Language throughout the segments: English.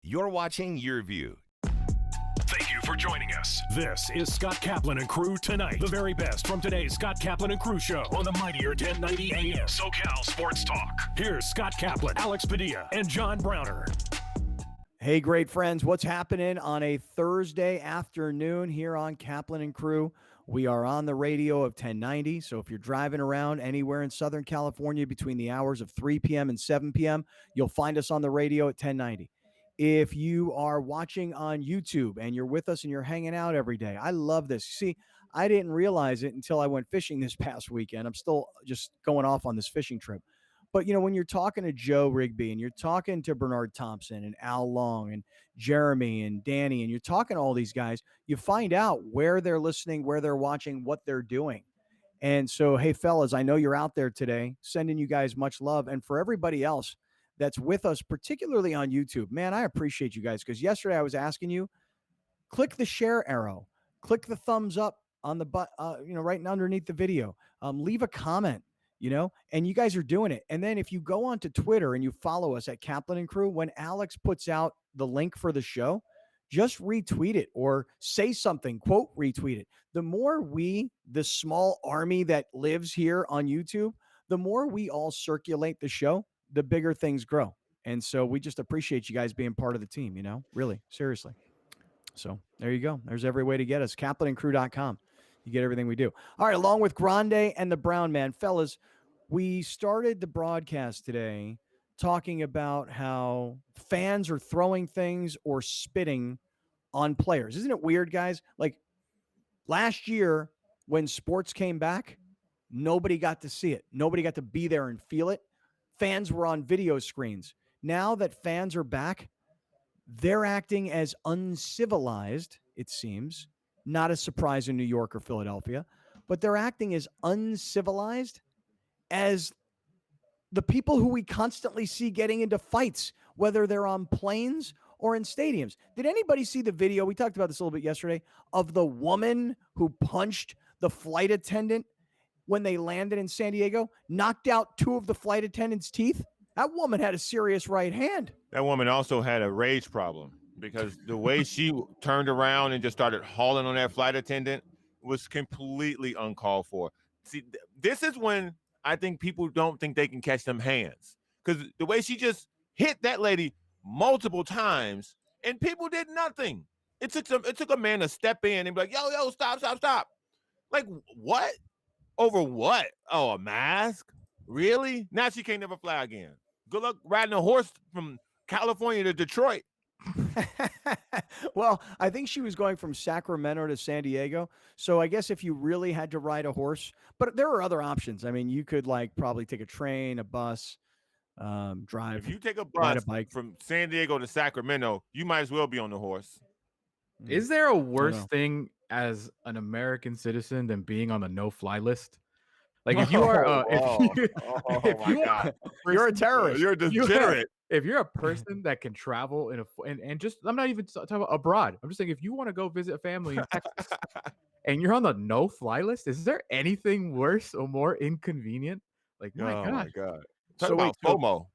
You're watching Your View. Thank you for joining us. This is Scott Kaplan and Crew Tonight. The very best from today's Scott Kaplan and Crew show on the mightier 1090 AM SoCal Sports Talk. Here's Scott Kaplan, Alex Padilla, and John Browner. Hey, great friends. What's happening on a Thursday afternoon here on Kaplan and Crew? We are on the radio of 1090. So if you're driving around anywhere in Southern California between the hours of 3 p.m. and 7 p.m., you'll find us on the radio at 1090. If you are watching on YouTube and you're with us and you're hanging out every day, I love this. See, I didn't realize it until I went fishing this past weekend. I'm still just going off on this fishing trip. But, you know, when you're talking to Joe Rigby and you're talking to Bernard Thompson and Al Long and Jeremy and Danny, and you're talking to all these guys, you find out where they're listening, where they're watching, what they're doing. And so, hey, fellas, I know you're out there today, sending you guys much love. And for everybody else that's with us, particularly on YouTube, man, I appreciate you guys, because yesterday I was asking you, click the share arrow, click the thumbs up on the right underneath the video, leave a comment. And you guys are doing it. And then if you go onto Twitter and you follow us at Kaplan and Crew, when Alex puts out the link for the show, just retweet it or say something, quote, retweet it. The more the small army that lives here on YouTube, the more we all circulate the show, the bigger things grow. And so we just appreciate you guys being part of the team, really, seriously. So there you go. There's every way to get us. KaplanandCrew.com. You get everything we do. All right, along with Grande and the Brown Man. Fellas, we started the broadcast today talking about how fans are throwing things or spitting on players. Isn't it weird, guys? Like last year when sports came back, nobody got to see it. Nobody got to be there and feel it. Fans were on video screens. Now that fans are back, they're acting as uncivilized, it seems. Not a surprise in New York or Philadelphia, but they're acting as uncivilized as the people who we constantly see getting into fights, whether they're on planes or in stadiums. Did anybody see the video? We talked about this a little bit yesterday of the woman who punched the flight attendant when they landed in San Diego, knocked out two of the flight attendant's teeth. That woman had a serious right hand. That woman also had a rage problem, because the way she turned around and just started hauling on that flight attendant was completely uncalled for. See, this is when I think people don't think they can catch them hands, because the way she just hit that lady multiple times and people did nothing. It took a man to step in and be like, yo, stop. Like, what? Over what? Oh, a mask? Really? Now she can't never fly again. Good luck riding a horse from California to Detroit. Well, I think she was going from Sacramento to San Diego. So I guess if you really had to ride a horse, but there are other options. I mean, you could probably take a train, a bus, drive. If you take a bus from San Diego to Sacramento, you might as well be on the horse. Is there a worse thing as an American citizen than being on the no-fly list? Like if you are, you're a terrorist. You're a degenerate. If you're a person that can travel and just, I'm not even talking about abroad. I'm just saying, if you want to go visit a family in Texas and you're on the no-fly list, is there anything worse or more inconvenient? Like, my God. Talk about FOMO.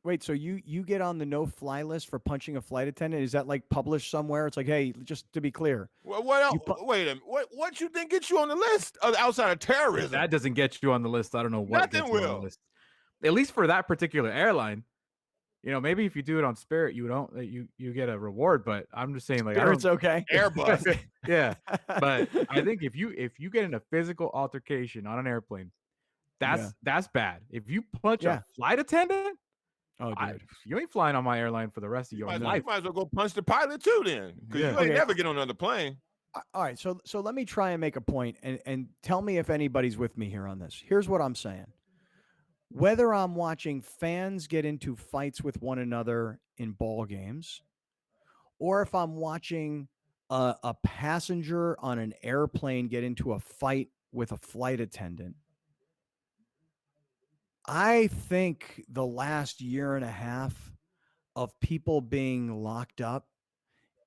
Wait, so you get on the no-fly list for punching a flight attendant? Is that published somewhere? It's like, hey, just to be clear. What else? Wait a minute. What you think gets you on the list outside of terrorism? That doesn't get you on the list. I don't know what Nothing gets you on the list. At least for that particular airline. Maybe if you do it on Spirit, you get a reward. But I'm just saying, Spirit's okay. Airbus. Yeah, but I think if you get in a physical altercation on an airplane, that's bad. If you punch a flight attendant, you ain't flying on my airline for the rest of your life. You might as well go punch the pilot too, then, because you ain't never get on another plane. All right, so let me try and make a point, and tell me if anybody's with me here on this. Here's what I'm saying. Whether I'm watching fans get into fights with one another in ball games, or if I'm watching a passenger on an airplane get into a fight with a flight attendant, I think the last year and a half of people being locked up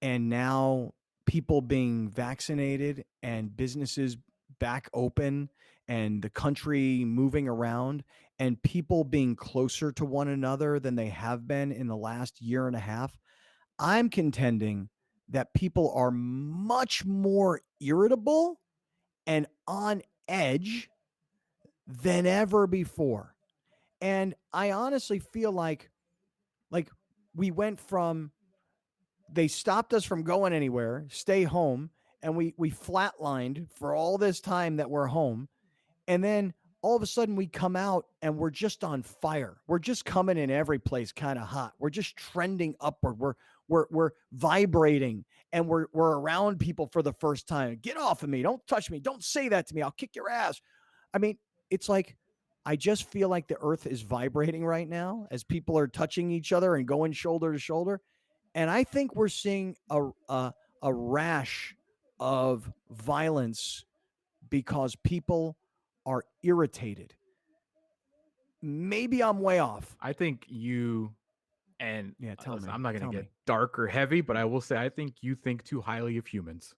and now people being vaccinated and businesses back open and the country moving around and people being closer to one another than they have been in the last year and a half, I'm contending that people are much more irritable and on edge than ever before. And I honestly feel like we went from, they stopped us from going anywhere, stay home, and we flatlined for all this time that we're home. And then all of a sudden we come out and we're just on fire. We're just coming in every place kind of hot. We're just trending upward. We're vibrating, and we're around people for the first time. Get off of me. Don't touch me. Don't say that to me. I'll kick your ass. I mean, it's like, I just feel like the earth is vibrating right now as people are touching each other and going shoulder to shoulder. And I think we're seeing a rash of violence because people are irritated. Maybe I'm way off. I think you, and Yeah, tell listen, me. I'm not going Tell to get me. dark or heavy, but I will say I think you think too highly of humans.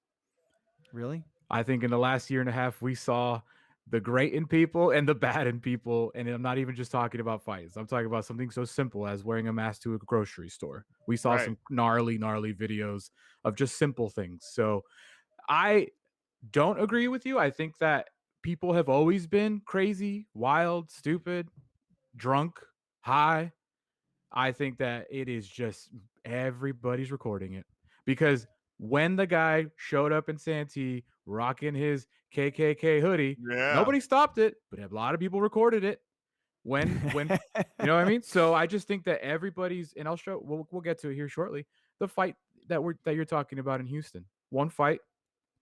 Really? I think in the last year and a half, we saw the great in people and the bad in people. And I'm not even just talking about fights. I'm talking about something so simple as wearing a mask to a grocery store. We saw Right. some gnarly videos of just simple things. So I don't agree with you. I think that people have always been crazy, wild, stupid, drunk, high. I think that it is just everybody's recording it, because when the guy showed up in Santee rocking his KKK hoodie, Yeah. nobody stopped it, but a lot of people recorded it. When you know what I mean? So I just think that everybody's, and I'll show, we'll get to it here shortly. The fight that you're talking about in Houston, one fight,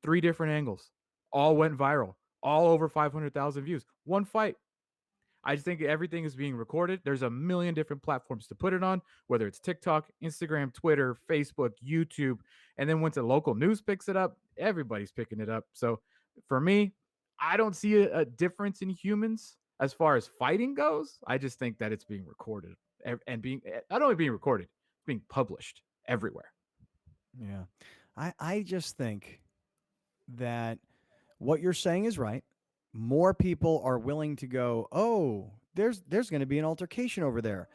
3 different angles, all went viral, all over 500,000 views. One fight. I just think everything is being recorded. There's a million different platforms to put it on, whether it's TikTok, Instagram, Twitter, Facebook, YouTube. And then once a local news picks it up, everybody's picking it up. So for me, I don't see a difference in humans as far as fighting goes. I just think that it's being recorded and being not only being recorded, it's being published everywhere. Yeah. I just think that what you're saying is right. More people are willing to go, oh, there's going to be an altercation over there.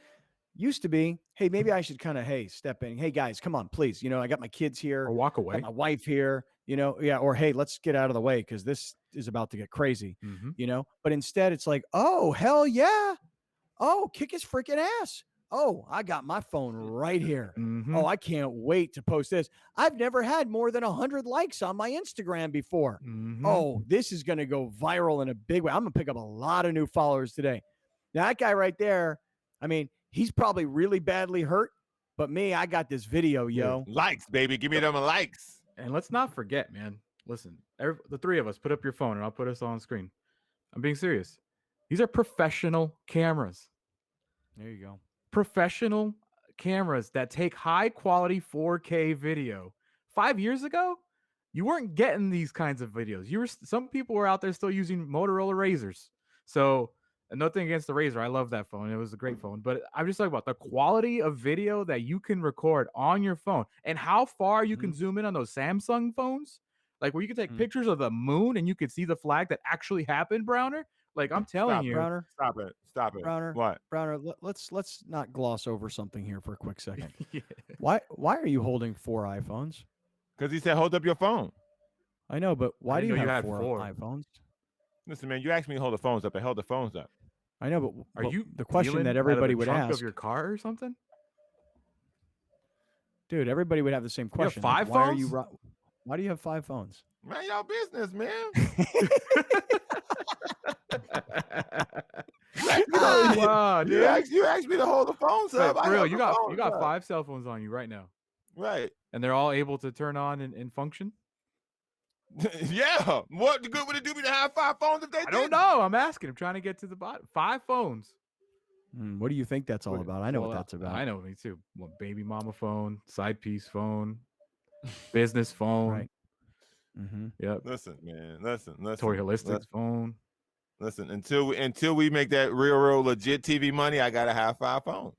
Used to be, hey, maybe I should kind of, hey, step in. Hey, guys, come on, please. I got my kids here. Or walk Got away. my wife here, yeah. Or, hey, let's get out of the way because this is about to get crazy, But instead it's like, oh, hell yeah. Oh, kick his freaking ass. Oh, I got my phone right here. Oh, I can't wait to post this. I've never had more than 100 likes on my Instagram before. Oh, this is going to go viral in a big way. I'm going to pick up a lot of new followers today. Now, that guy right there, I mean, he's probably really badly hurt, but me, I got this video, yo. Likes, baby. Give me them likes. And let's not forget, man. Listen, the 3 of us, put up your phone and I'll put us on screen. I'm being serious. These are professional cameras. There you go. Professional cameras that take high quality 4K video. 5 years ago, you weren't getting these kinds of videos. Some people were out there still using Motorola Razors. So, nothing against the Razor. I love that phone. It was a great phone. But I'm just talking about the quality of video that you can record on your phone and how far you can zoom in on those Samsung phones. Like where you can take pictures of the moon and you could see the flag that actually happened, Browner. Like I'm telling you, Browner. Stop it. Browner. What? Browner, let's not gloss over something here for a quick second. Yeah. Why are you holding 4 iPhones? Because he said, hold up your phone. I know, but why do you didn't know have you had 4 4. iPhones? Listen, man, you asked me to hold the phones up. I held the phones up. I know, but Are you the question dealing that out of everybody the would trunk ask of your car or something? Dude, everybody would have the same question. You have 5 why phones? Why do you have 5 phones? Man, y'all business, man. Wow, dude. You asked me to hold the phones up. For I real, held you the got phones up. 5 cell phones on you right now. Right. And they're all able to turn on and function? Yeah. What good would it do me to have 5 phones if they I don't know. I'm asking. I'm trying to get to the bottom. 5 phones. What do you think that's all about? I know what that's about. I know, me too. Baby mama phone, side piece phone, business phone. Right. Yep. Listen, man. Listen. Tory Holistic phone. Listen, until we make that real legit TV money, I gotta have 5 phones.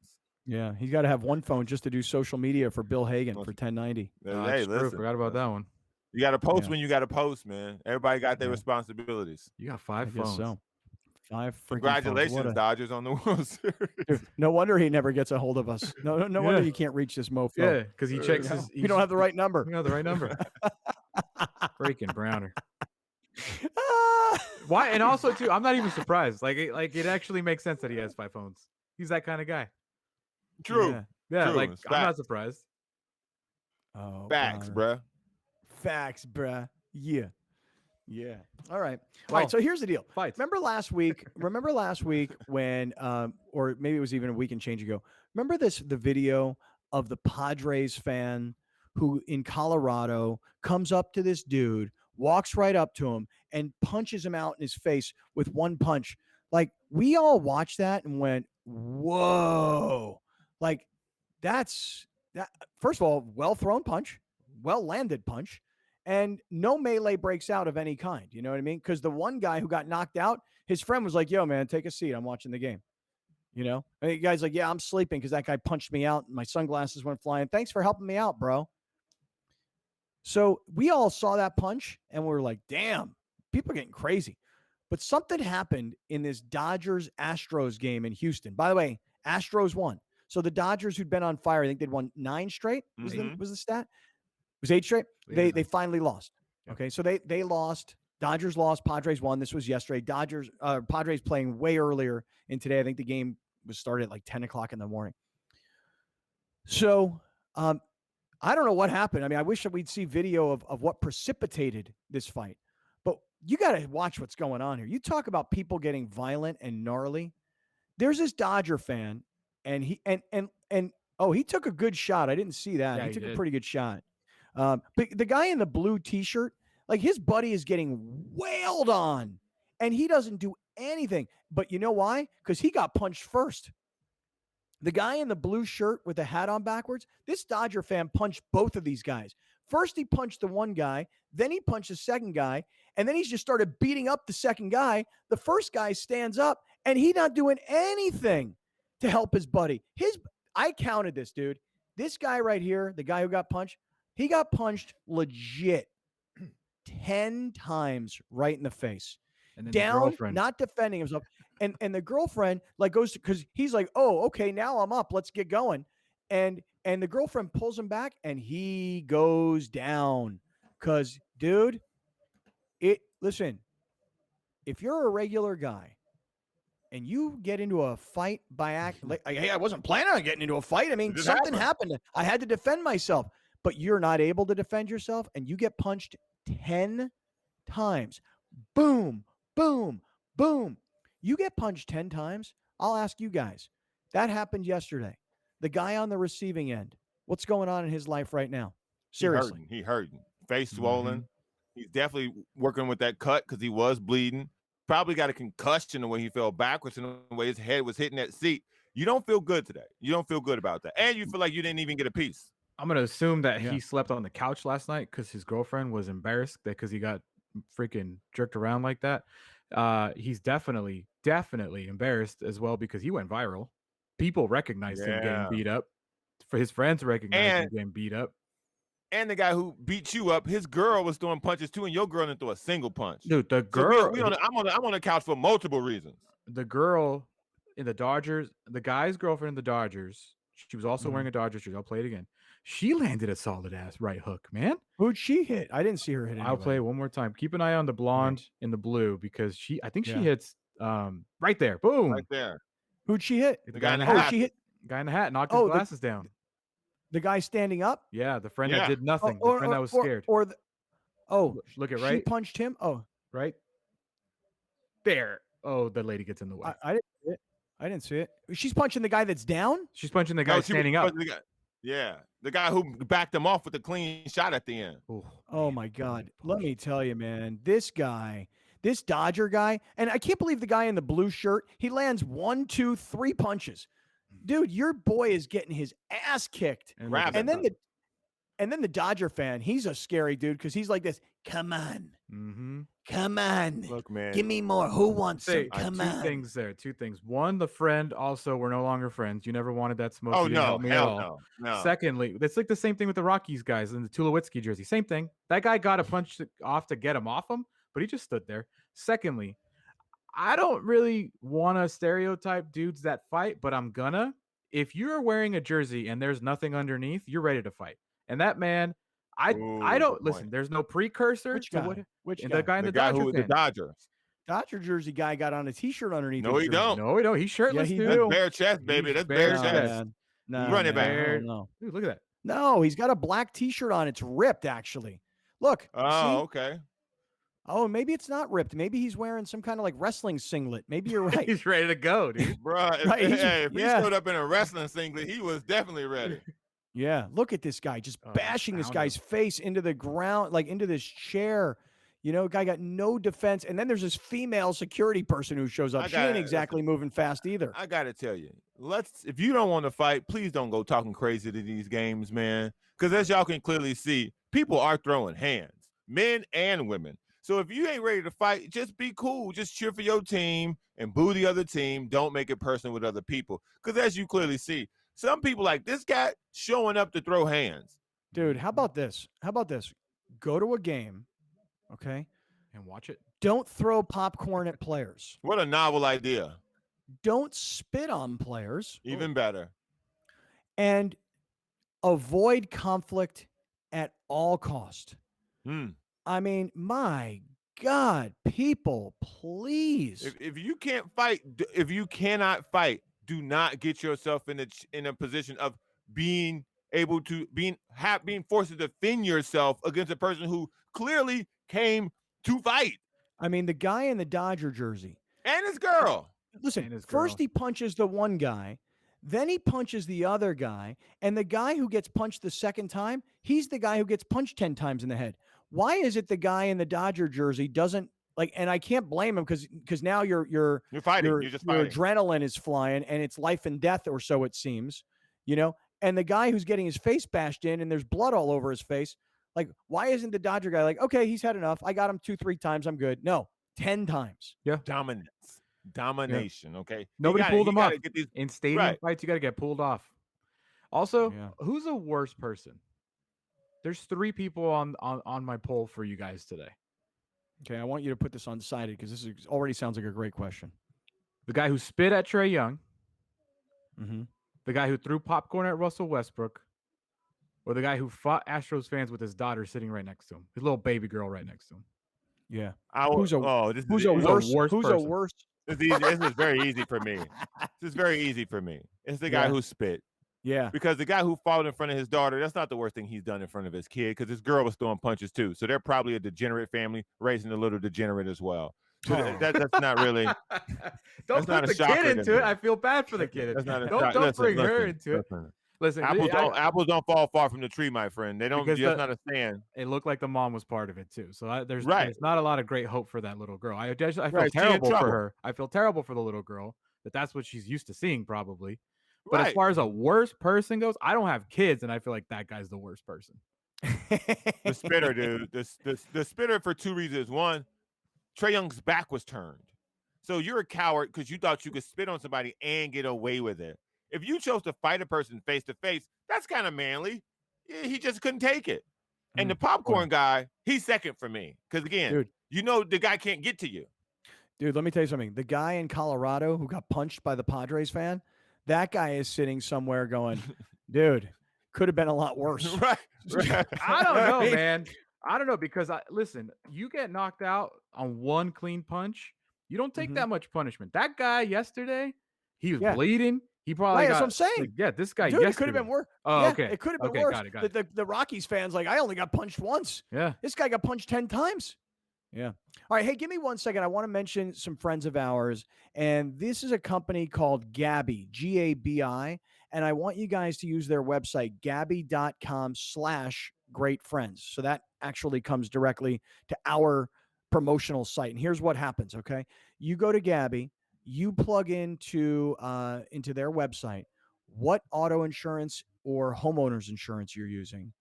Yeah, he's got to have one phone just to do social media for Bill Hagan for 1090. Hey, listen, forgot about that one. You got to post when you got to post, man. Everybody got their responsibilities. You got 5 I guess phones. so. 5 freaking Congratulations, phones. Dodgers, on the World Series. Dude, no wonder he never gets a hold of us. No wonder you can't reach this mofo. Yeah, because he checks No, his. you don't have the right number. You know the right number. Freaking Browner. Ah! Why? And also too, I'm not even surprised. Like it actually makes sense that he has 5 phones. He's that kind of guy. True. Yeah. True. Like It's I'm not facts. surprised. Oh, Facts, Browner. bruh. Facts, bruh. Yeah. Yeah. All right. All Well, right. So here's the deal. fights. Remember last week when, or maybe it was even a week and change ago. Remember the video of the Padres fan who in Colorado comes up to this dude, walks right up to him and punches him out in his face with one punch. Like we all watched that and went, whoa, like that's that. First of all, well thrown punch, well landed punch. And no melee breaks out of any kind. You know what I mean? Because the one guy who got knocked out, his friend was like, yo, man, take a seat. I'm watching the game. You know? And the guy's like, yeah, I'm sleeping because that guy punched me out and my sunglasses went flying. Thanks for helping me out, bro. So we all saw that punch and we were like, damn, people are getting crazy. But something happened in this Dodgers-Astros game in Houston. By the way, Astros won. So the Dodgers, who'd been on fire, I think they'd won 9 straight was the stat. It was 8 straight. They finally lost. Okay, so they lost. Dodgers lost. Padres won. This was yesterday. Padres playing way earlier in today. I think the game was started at like 10 o'clock in the morning. So I don't know what happened. I mean, I wish that we'd see video of what precipitated this fight. But you got to watch what's going on here. You talk about people getting violent and gnarly. There's this Dodger fan, and he took a good shot. I didn't see that. Yeah, he took did. a pretty good shot. But the guy in the blue T-shirt, like his buddy is getting wailed on, and he doesn't do anything. But you know why? Because he got punched first. The guy in the blue shirt with the hat on backwards, this Dodger fan punched both of these guys. First, he punched the one guy, then he punched the second guy, and then he's just started beating up the second guy. The first guy stands up, and he's not doing anything to help his buddy. I counted this, dude. This guy right here, the guy who got punched, he got punched legit 10 times right in the face. And then Down, not defending himself. And the girlfriend like goes to, because he's like, oh, okay, now I'm up. Let's get going. And the girlfriend pulls him back and he goes down. Because, dude, listen, if you're a regular guy and you get into a fight by accident, like, hey, I wasn't planning on getting into a fight. I mean, something happened. I had to defend myself. But you're not able to defend yourself and you get punched 10 times. Boom, boom, boom. You get punched 10 times. I'll ask you guys. That happened yesterday. The guy on the receiving end, what's going on in his life right now? Seriously. He hurting. Face swollen. He's definitely working with that cut because he was bleeding. Probably got a concussion the way he fell backwards and the way his head was hitting that seat. You don't feel good today. You don't feel good about that. And you feel like you didn't even get a piece. I'm going to assume that he slept on the couch last night because his girlfriend was embarrassed because he got freaking jerked around like that. He's definitely embarrassed as well because he went viral. People recognized him getting beat up. For his friends recognized him getting beat up. And the guy who beat you up, his girl was throwing punches too, and your girl didn't throw a single punch. Dude, the girl. So I'm on the couch for multiple reasons. The girl in the Dodgers, the guy's girlfriend in the Dodgers, she was also wearing a Dodgers shirt. I'll play it again. She landed a solid ass right hook, man. Who'd she hit? I didn't see her hit anybody. I'll play it one more time. Keep an eye on the blonde in the blue because I think she hits right there. Boom. Right there. Who'd she hit? The guy in the hat. She hit guy in the hat, knocked his glasses down. The guy standing up? Yeah, the friend that did nothing. The friend that was scared. Look at right. She punched him. Oh, right there. Oh, the lady gets in the way. I didn't see it. I didn't see it. She's punching the guy that's down? She's punching the guy standing up. The guy who backed him off with a clean shot at the end. Oh my God. Let me tell you, man, this Dodger guy, and I can't believe the guy in the blue shirt, he lands 1, 2, 3 punches. Dude, your boy is getting his ass kicked. And then the Dodger fan, he's a scary dude because he's like this. Come on. Come on. Look, man. Give me more. Who wants some? Come on. Two things. One, the friend also, we're no longer friends. You never wanted that smoke. Oh, you didn't help me at all. No. Secondly, it's like the same thing with the Rockies guys in the Tulowitzki jersey. Same thing. That guy got a punch off to get him off him, but he just stood there. Secondly, I don't really want to stereotype dudes that fight, but I'm gonna. If you're wearing a jersey and there's nothing underneath, you're ready to fight. And that man, I Ooh, don't good listen. point. There's no precursor Which to guy? what. Which And guy? the guy in The the guy Dodger who the fan. Dodger. Dodger jersey guy got on a T-shirt underneath. No, his he jersey. don't. No, he's shirtless, he dude. That's do. bare chest, baby. He's That's bare bare No, chest. chest. man. No, He's running man, back. I Bare- don't know. Dude, look at that. No, he's got a black T-shirt on. It's ripped, actually. Look. Oh, see? okay. Oh, maybe it's not ripped. Maybe he's wearing some kind of like wrestling singlet. Maybe you're right. He's ready to go, dude. Bruh, Right, if he yeah. showed up in a wrestling singlet, he was definitely ready. Yeah, look at this guy just Oh, bashing this found guy's him. face into the ground, like into this chair. You know, guy got no defense. And then there's this female security person who shows up. I She ain't got it. exactly moving fast either. I gotta tell you, if you don't want to fight, please don't go talking crazy to these games, man. Because as y'all can clearly see, people are throwing hands, men and women. So if you ain't ready to fight, just be cool. Just cheer for your team and boo the other team. Don't make it personal with other people. Because as you clearly see, some people like this guy showing up to throw hands. Dude, how about this? How about this? Go to a game, okay? And watch it. Don't throw popcorn at players. What a novel idea. Don't spit on players. Even better. And avoid conflict at all cost. I mean, my God, people, please. If you can't fight, if you cannot fight, do not get yourself in a position of being able to being forced to defend yourself against a person who clearly came to fight. I mean, the guy in the Dodger jersey. And his girl. Listen, his first girl. he punches the one guy, then he punches the other guy, and the guy who gets punched the second time, he's the guy who gets punched 10 times in the head. Why is it the guy in the Dodger jersey doesn't like? And I can't blame him because now you're fighting. Your, You're just your fighting. adrenaline is flying, and it's life and death, or so it seems. You know, and the guy who's getting his face bashed in, and there's blood all over his face. Like, why isn't the Dodger guy like, okay, he's had enough. I got him 2-3 times. I'm good. No, 10 times. Domination. Okay. Nobody pulled him off. Get these, In stadium Right. fights, you got to get pulled off. Also, Yeah. who's the worst person? There's 3 people on my poll for you guys today. Okay, I want you to put this undecided because this already sounds like a great question. The guy who spit at Trae Young, Mm-hmm. the guy who threw popcorn at Russell Westbrook, or the guy who fought Astros fans with his daughter sitting right next to him, his little baby girl right next to him. Yeah. who's a Worse person? worse? This is very easy for me. This is very easy for me. It's the guy Yeah. who spit. Yeah. Because the guy who fought in front of his daughter, that's not the worst thing he's done in front of his kid, because his girl was throwing punches too. So they're probably a degenerate family raising a little degenerate as well. So Oh. that's not really. Don't not put a the shocker kid to into me. it. I feel bad for the kid. That's not a Don't shock. don't bring her into it. Listen, Apples don't fall far from the tree, my friend. They don't. Because That's not a stand. it looked like the mom was part of it too. So there's Right. not a lot of great hope for that little girl. I feel Right, she in terrible for trouble. her. I feel terrible for the little girl that's what she's used to seeing probably. But as Right. far as a worst person goes, I don't have kids, and I feel like that guy's the worst person. The spitter, dude. The spitter for 2 reasons. One, Trae Young's back was turned. So you're a coward because you thought you could spit on somebody and get away with it. If you chose to fight a person face to face, that's kind of manly. Yeah, he just couldn't take it. And the popcorn guy, he's second for me. Because again, Dude. you know the guy can't get to you. Dude, let me tell you something. The guy in Colorado who got punched by the Padres fan, that guy is sitting somewhere going, dude, could have been a lot worse. Right. I don't know, Right? man. I don't know because listen, you get knocked out on one clean punch, you don't take Mhm. that much punishment. That guy yesterday, he was Yeah. bleeding. He probably Right, that's got, what I'm saying. like, yeah, this guy Dude, yesterday. it could have been worse. Oh, Yeah, okay. It could have been Okay, worse. got it. The Rockies fans, like, I only got punched once. Yeah. This guy got punched 10 times. Yeah. All right. Hey, give me 1 second. I want to mention some friends of ours. And this is a company called Gabi, Gabi. And I want you guys to use their website, gabi.com/greatfriends. So that actually comes directly to our promotional site. And here's what happens. Okay. You go to Gabi, you plug into their website, what auto insurance or homeowners insurance you're using.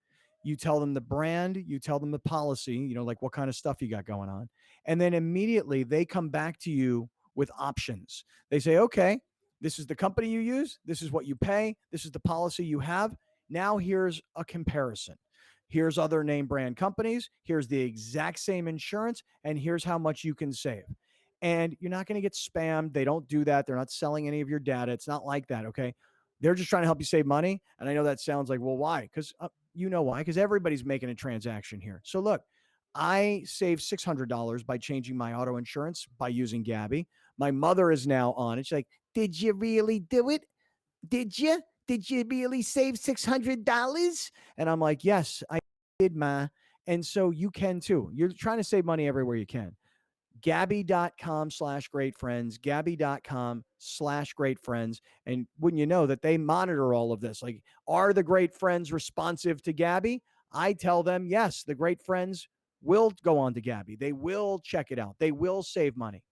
You tell them the brand, you tell them the policy, like what kind of stuff you got going on. And then immediately they come back to you with options. They say, okay, this is the company you use. This is what you pay. This is the policy you have. Now here's a comparison. Here's other name brand companies. Here's the exact same insurance. And here's how much you can save. and you're not going to get spammed. They don't do that. They're not selling any of your data. It's not like that. Okay. They're just trying to help you save money. And I know that sounds like, well, why? Because you know why? Because everybody's making a transaction here. So look, I saved $600 by changing my auto insurance by using Gabby. My mother is now on it. She's like, did you really do it? Did you? Did you really save $600? And I'm like, yes, I did, Ma. And so you can too. You're trying to save money everywhere you can. Gabby.com/greatfriends, Gabby.com/greatfriends. And wouldn't you know that they monitor all of this? Like, are the great friends responsive to Gabby? I tell them, yes, the great friends will go on to Gabby. They will check it out. They will save money.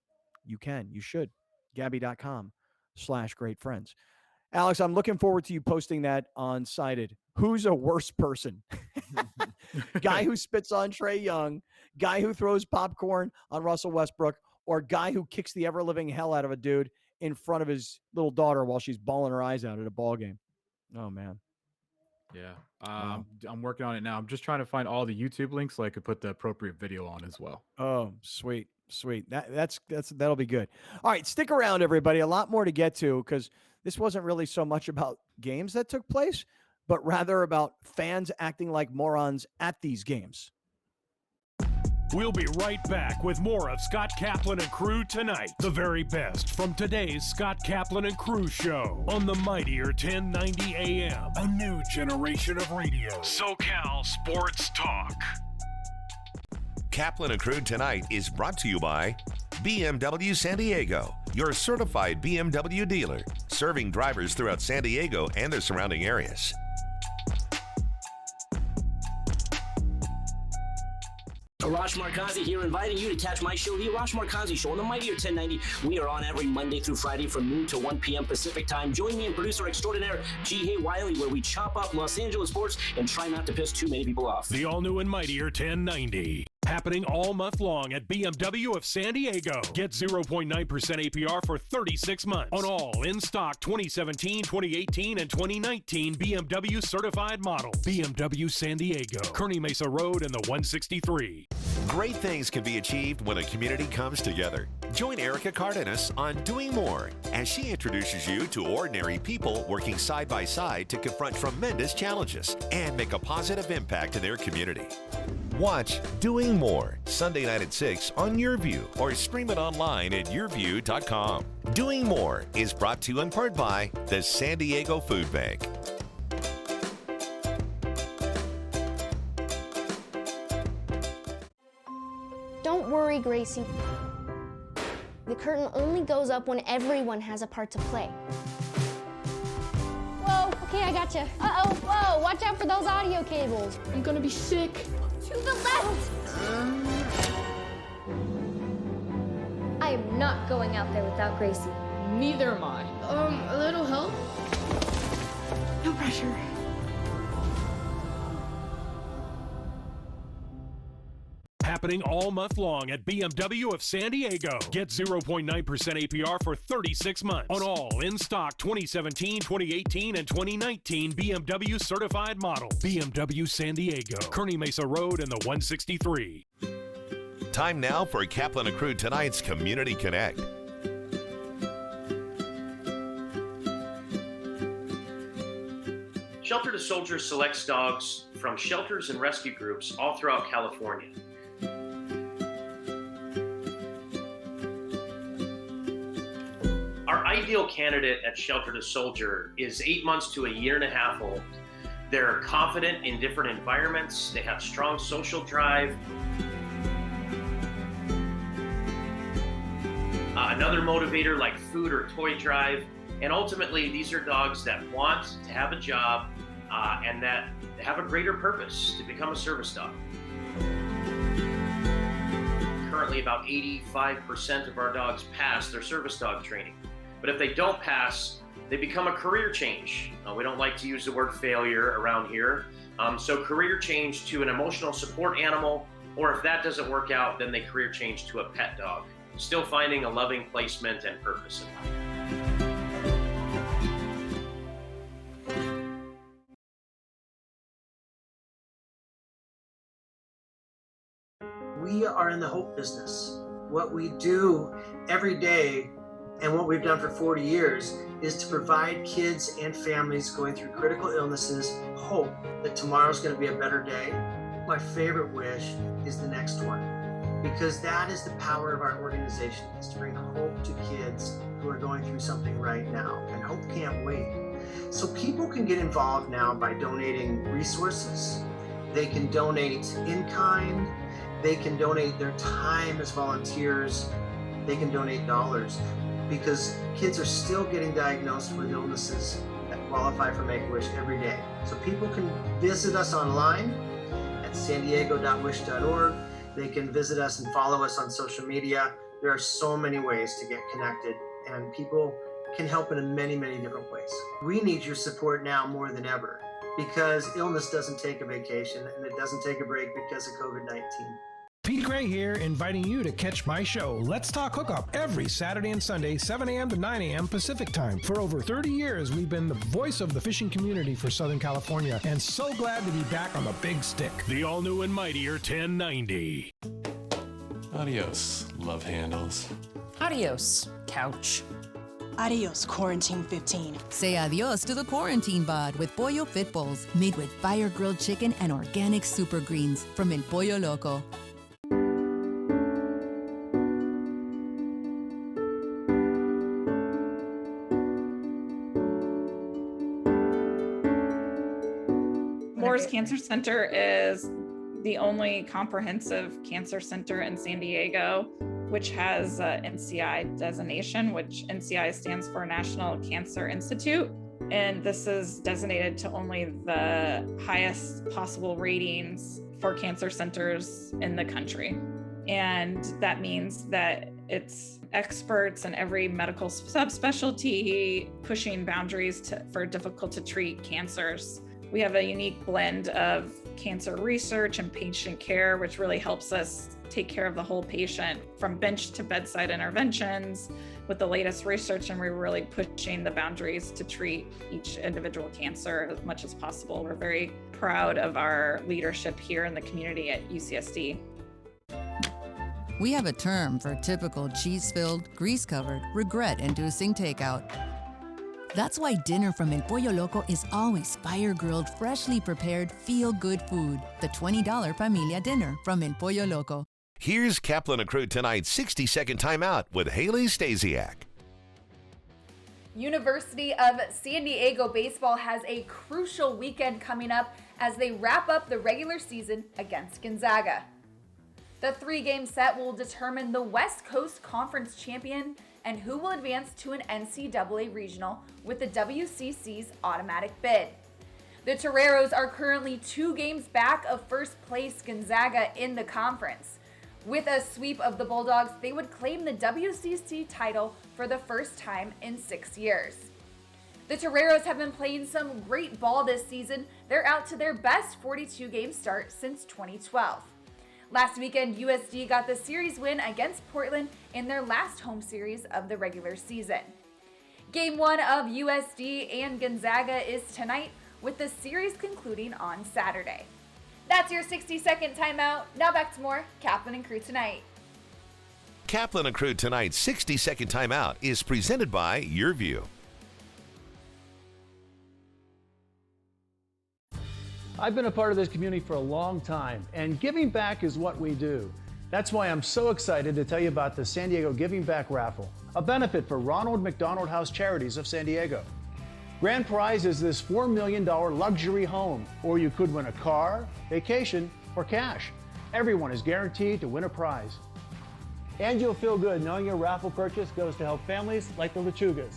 You can, you should. Gabby.com/greatfriends. Alex, I'm looking forward to you posting that on Cited. Who's a worse person? Guy who spits on Trae Young, guy who throws popcorn on Russell Westbrook, or guy who kicks the ever-living hell out of a dude in front of his little daughter while she's bawling her eyes out at a ball game. Oh, man. Yeah. Wow. I'm working on it now. I'm just trying to find all the YouTube links so I could put the appropriate video on as well. Oh, sweet. Sweet. That'll be good. All right, stick around, everybody. A lot more to get to because this wasn't really so much about games that took place, but rather about fans acting like morons at these games. We'll be right back with more of Scott Kaplan and Crew tonight. The very best from today's Scott Kaplan and Crew show on the mightier 1090 AM. A new generation of radio. SoCal Sports Talk. Kaplan and Crew tonight is brought to you by BMW San Diego, your certified BMW dealer, serving drivers throughout San Diego and the surrounding areas. Arash Markazi here, inviting you to catch my show, The Arash Markazi Show, on the mightier 1090. We are on every Monday through Friday from noon to 1 p.m. Pacific time. Join me and producer extraordinaire G. Hay Wiley, where we chop up Los Angeles sports and try not to piss too many people off. The all-new and mightier 1090. Happening all month long at BMW of San Diego. Get 0.9% APR for 36 months on all in-stock 2017, 2018, and 2019 BMW certified models. BMW San Diego, Kearny Mesa Road and the 163. Great things can be achieved when a community comes together. Join Erica Cardenas on Doing More as she introduces you to ordinary people working side by side to confront tremendous challenges and make a positive impact in their community. Watch Doing More Sunday night at 6 on YourView or stream it online at yourview.com. Doing More is brought to you in part by the San Diego Food Bank. Don't worry, Gracie. The curtain only goes up when everyone has a part to play. Whoa, okay, I gotcha. Uh-oh, whoa, watch out for those audio cables. I'm gonna be sick. To the left! I am not going out there without Gracie. Neither am I. A little help? No pressure. Happening all month long at BMW of San Diego. Get 0.9% APR for 36 months on all in-stock 2017, 2018, and 2019 BMW certified models. BMW San Diego, Kearny Mesa Road and the 163. Time now for Kaplan and Crew tonight's Community Connect. Shelter to Soldiers selects dogs from shelters and rescue groups all throughout California. Our ideal candidate at Shelter to Soldier is 8 months to a year and a half old. They're confident in different environments. They have strong social drive. Another motivator like food or toy drive. And ultimately, these are dogs that want to have a job and that have a greater purpose to become a service dog. Currently, about 85% of our dogs pass their service dog training. But if they don't pass, they become a career change. We don't like to use the word failure around here. So career change to an emotional support animal, or if that doesn't work out, then they career change to a pet dog. Still finding a loving placement and purpose in life. We are in the hope business. What we do every day and what we've done for 40 years is to provide kids and families going through critical illnesses hope that tomorrow's going to be a better day. My favorite wish is the next one, because that is the power of our organization, is to bring hope to kids who are going through something right now, and hope can't wait. So people can get involved now by donating resources. They can donate in kind. They can donate their time as volunteers. They can donate dollars, because kids are still getting diagnosed with illnesses that qualify for Make-A-Wish every day. So people can visit us online at sandiego.wish.org. They can visit us and follow us on social media. There are so many ways to get connected, and people can help in many, many different ways. We need your support now more than ever, because illness doesn't take a vacation and it doesn't take a break because of COVID-19. Pete Gray here, inviting you to catch my show, Let's Talk Hookup, every Saturday and Sunday, 7 a.m. to 9 a.m. Pacific Time. For over 30 years, we've been the voice of the fishing community for Southern California, and so glad to be back on the big stick. The all-new and mightier 1090. Adios, love handles. Adios, couch. Adios, Quarantine 15. Say adios to the quarantine bod with Pollo Fit Bowls, made with fire-grilled chicken and organic super greens from El Pollo Loco. Moore's Cancer Center is the only comprehensive cancer center in San Diego, which has NCI designation, which NCI stands for National Cancer Institute. And this is designated to only the highest possible ratings for cancer centers in the country. And that means that it's experts in every medical subspecialty pushing boundaries for difficult to treat cancers. We have a unique blend of cancer research and patient care, which really helps us take care of the whole patient from bench to bedside interventions with the latest research, and we're really pushing the boundaries to treat each individual cancer as much as possible. We're very proud of our leadership here in the community at UCSD. We have a term for typical cheese-filled, grease-covered, regret-inducing takeout. That's why dinner from El Pollo Loco is always fire-grilled, freshly prepared, feel-good food. The $20 Familia Dinner from El Pollo Loco. Here's Kaplan and Crew tonight's 60-second timeout with Haley Stasiak. University of San Diego baseball has a crucial weekend coming up as they wrap up the regular season against Gonzaga. The three-game set will determine the West Coast Conference champion and who will advance to an NCAA regional with the WCC's automatic bid. The Toreros are currently 2 games back of first place Gonzaga in the conference. With a sweep of the Bulldogs, they would claim the WCC title for the first time in 6 years. The Toreros have been playing some great ball this season. They're out to their best 42-game start since 2012. Last weekend, USD got the series win against Portland in their last home series of the regular season. Game 1 of USD and Gonzaga is tonight, with the series concluding on Saturday. That's your 60-second timeout. Now back to more Kaplan and Crew Tonight. Kaplan and Crew tonight's 60-second timeout is presented by Your View. I've been a part of this community for a long time, and giving back is what we do. That's why I'm so excited to tell you about the San Diego Giving Back Raffle, a benefit for Ronald McDonald House Charities of San Diego. Grand prize is this $4 million luxury home, or you could win a car, vacation, or cash. Everyone is guaranteed to win a prize. And you'll feel good knowing your raffle purchase goes to help families like the Lechugas.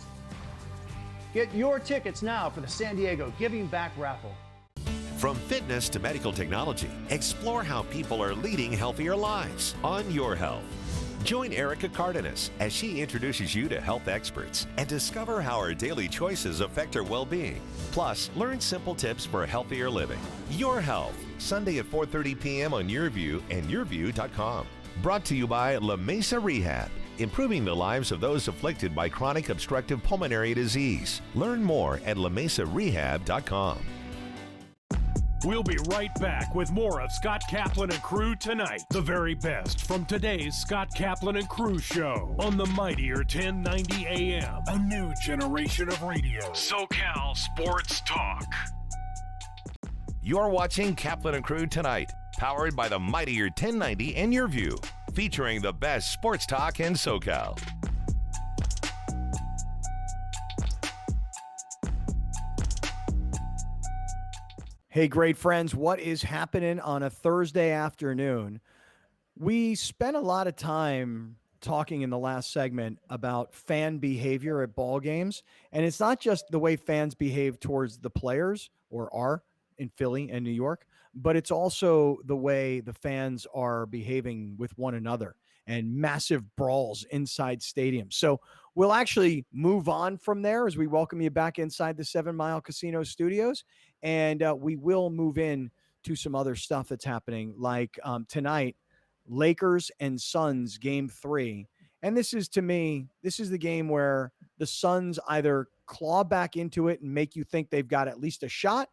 Get your tickets now for the San Diego Giving Back Raffle. From fitness to medical technology, explore how people are leading healthier lives on Your Health. Join Erica Cardenas as she introduces you to health experts and discover how our daily choices affect our well-being. Plus, learn simple tips for healthier living. Your Health, Sunday at 4:30 p.m. on YourView and YourView.com. Brought to you by La Mesa Rehab, improving the lives of those afflicted by chronic obstructive pulmonary disease. Learn more at LaMesaRehab.com. We'll be right back with more of Scott Kaplan and Crew tonight. The very best from today's Scott Kaplan and Crew show on the mightier 1090 AM. A new generation of radio. SoCal Sports Talk. You're watching Kaplan and Crew tonight, powered by the mightier 1090 and Your View, featuring the best sports talk in SoCal. Hey, great friends, what is happening on a Thursday afternoon? We spent a lot of time talking in the last segment about fan behavior at ball games, and it's not just the way fans behave towards the players or are in Philly and New York, but it's also the way the fans are behaving with one another and massive brawls inside stadiums. So we'll actually move on from there as we welcome you back inside the 7 Mile Casino Studios. And we will move in to some other stuff that's happening, like tonight, Lakers and Suns game 3. And this is, to me, this is the game where the Suns either claw back into it and make you think they've got at least a shot,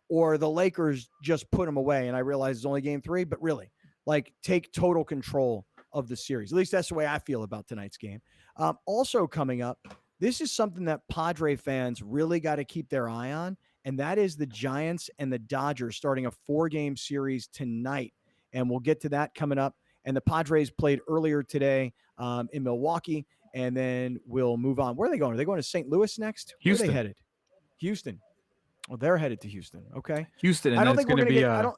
or the Lakers just put them away. And I realize it's only game 3, but really, like, take total control of the series. At least that's the way I feel about tonight's game. Also coming up, this is something that Padre fans really got to keep their eye on, and that is the Giants and the Dodgers starting a 4-game series tonight. And we'll get to that coming up. And the Padres played earlier today in Milwaukee, and then we'll move on. Where are they going? Are they going to St. Louis next? Houston. Where are they headed? Houston. Well, they're headed to Houston. Okay. Houston, and I don't then it's think going to be. Go I ahead. I don't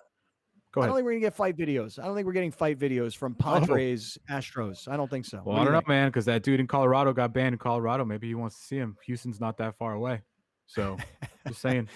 ahead. think we're going to get fight videos. I don't think we're getting fight videos from Padres Astros. I don't think so. Well, What I do you don't know, think? man, because that dude in Colorado got banned in Colorado. Maybe he wants to see him. Houston's not that far away. So, just saying.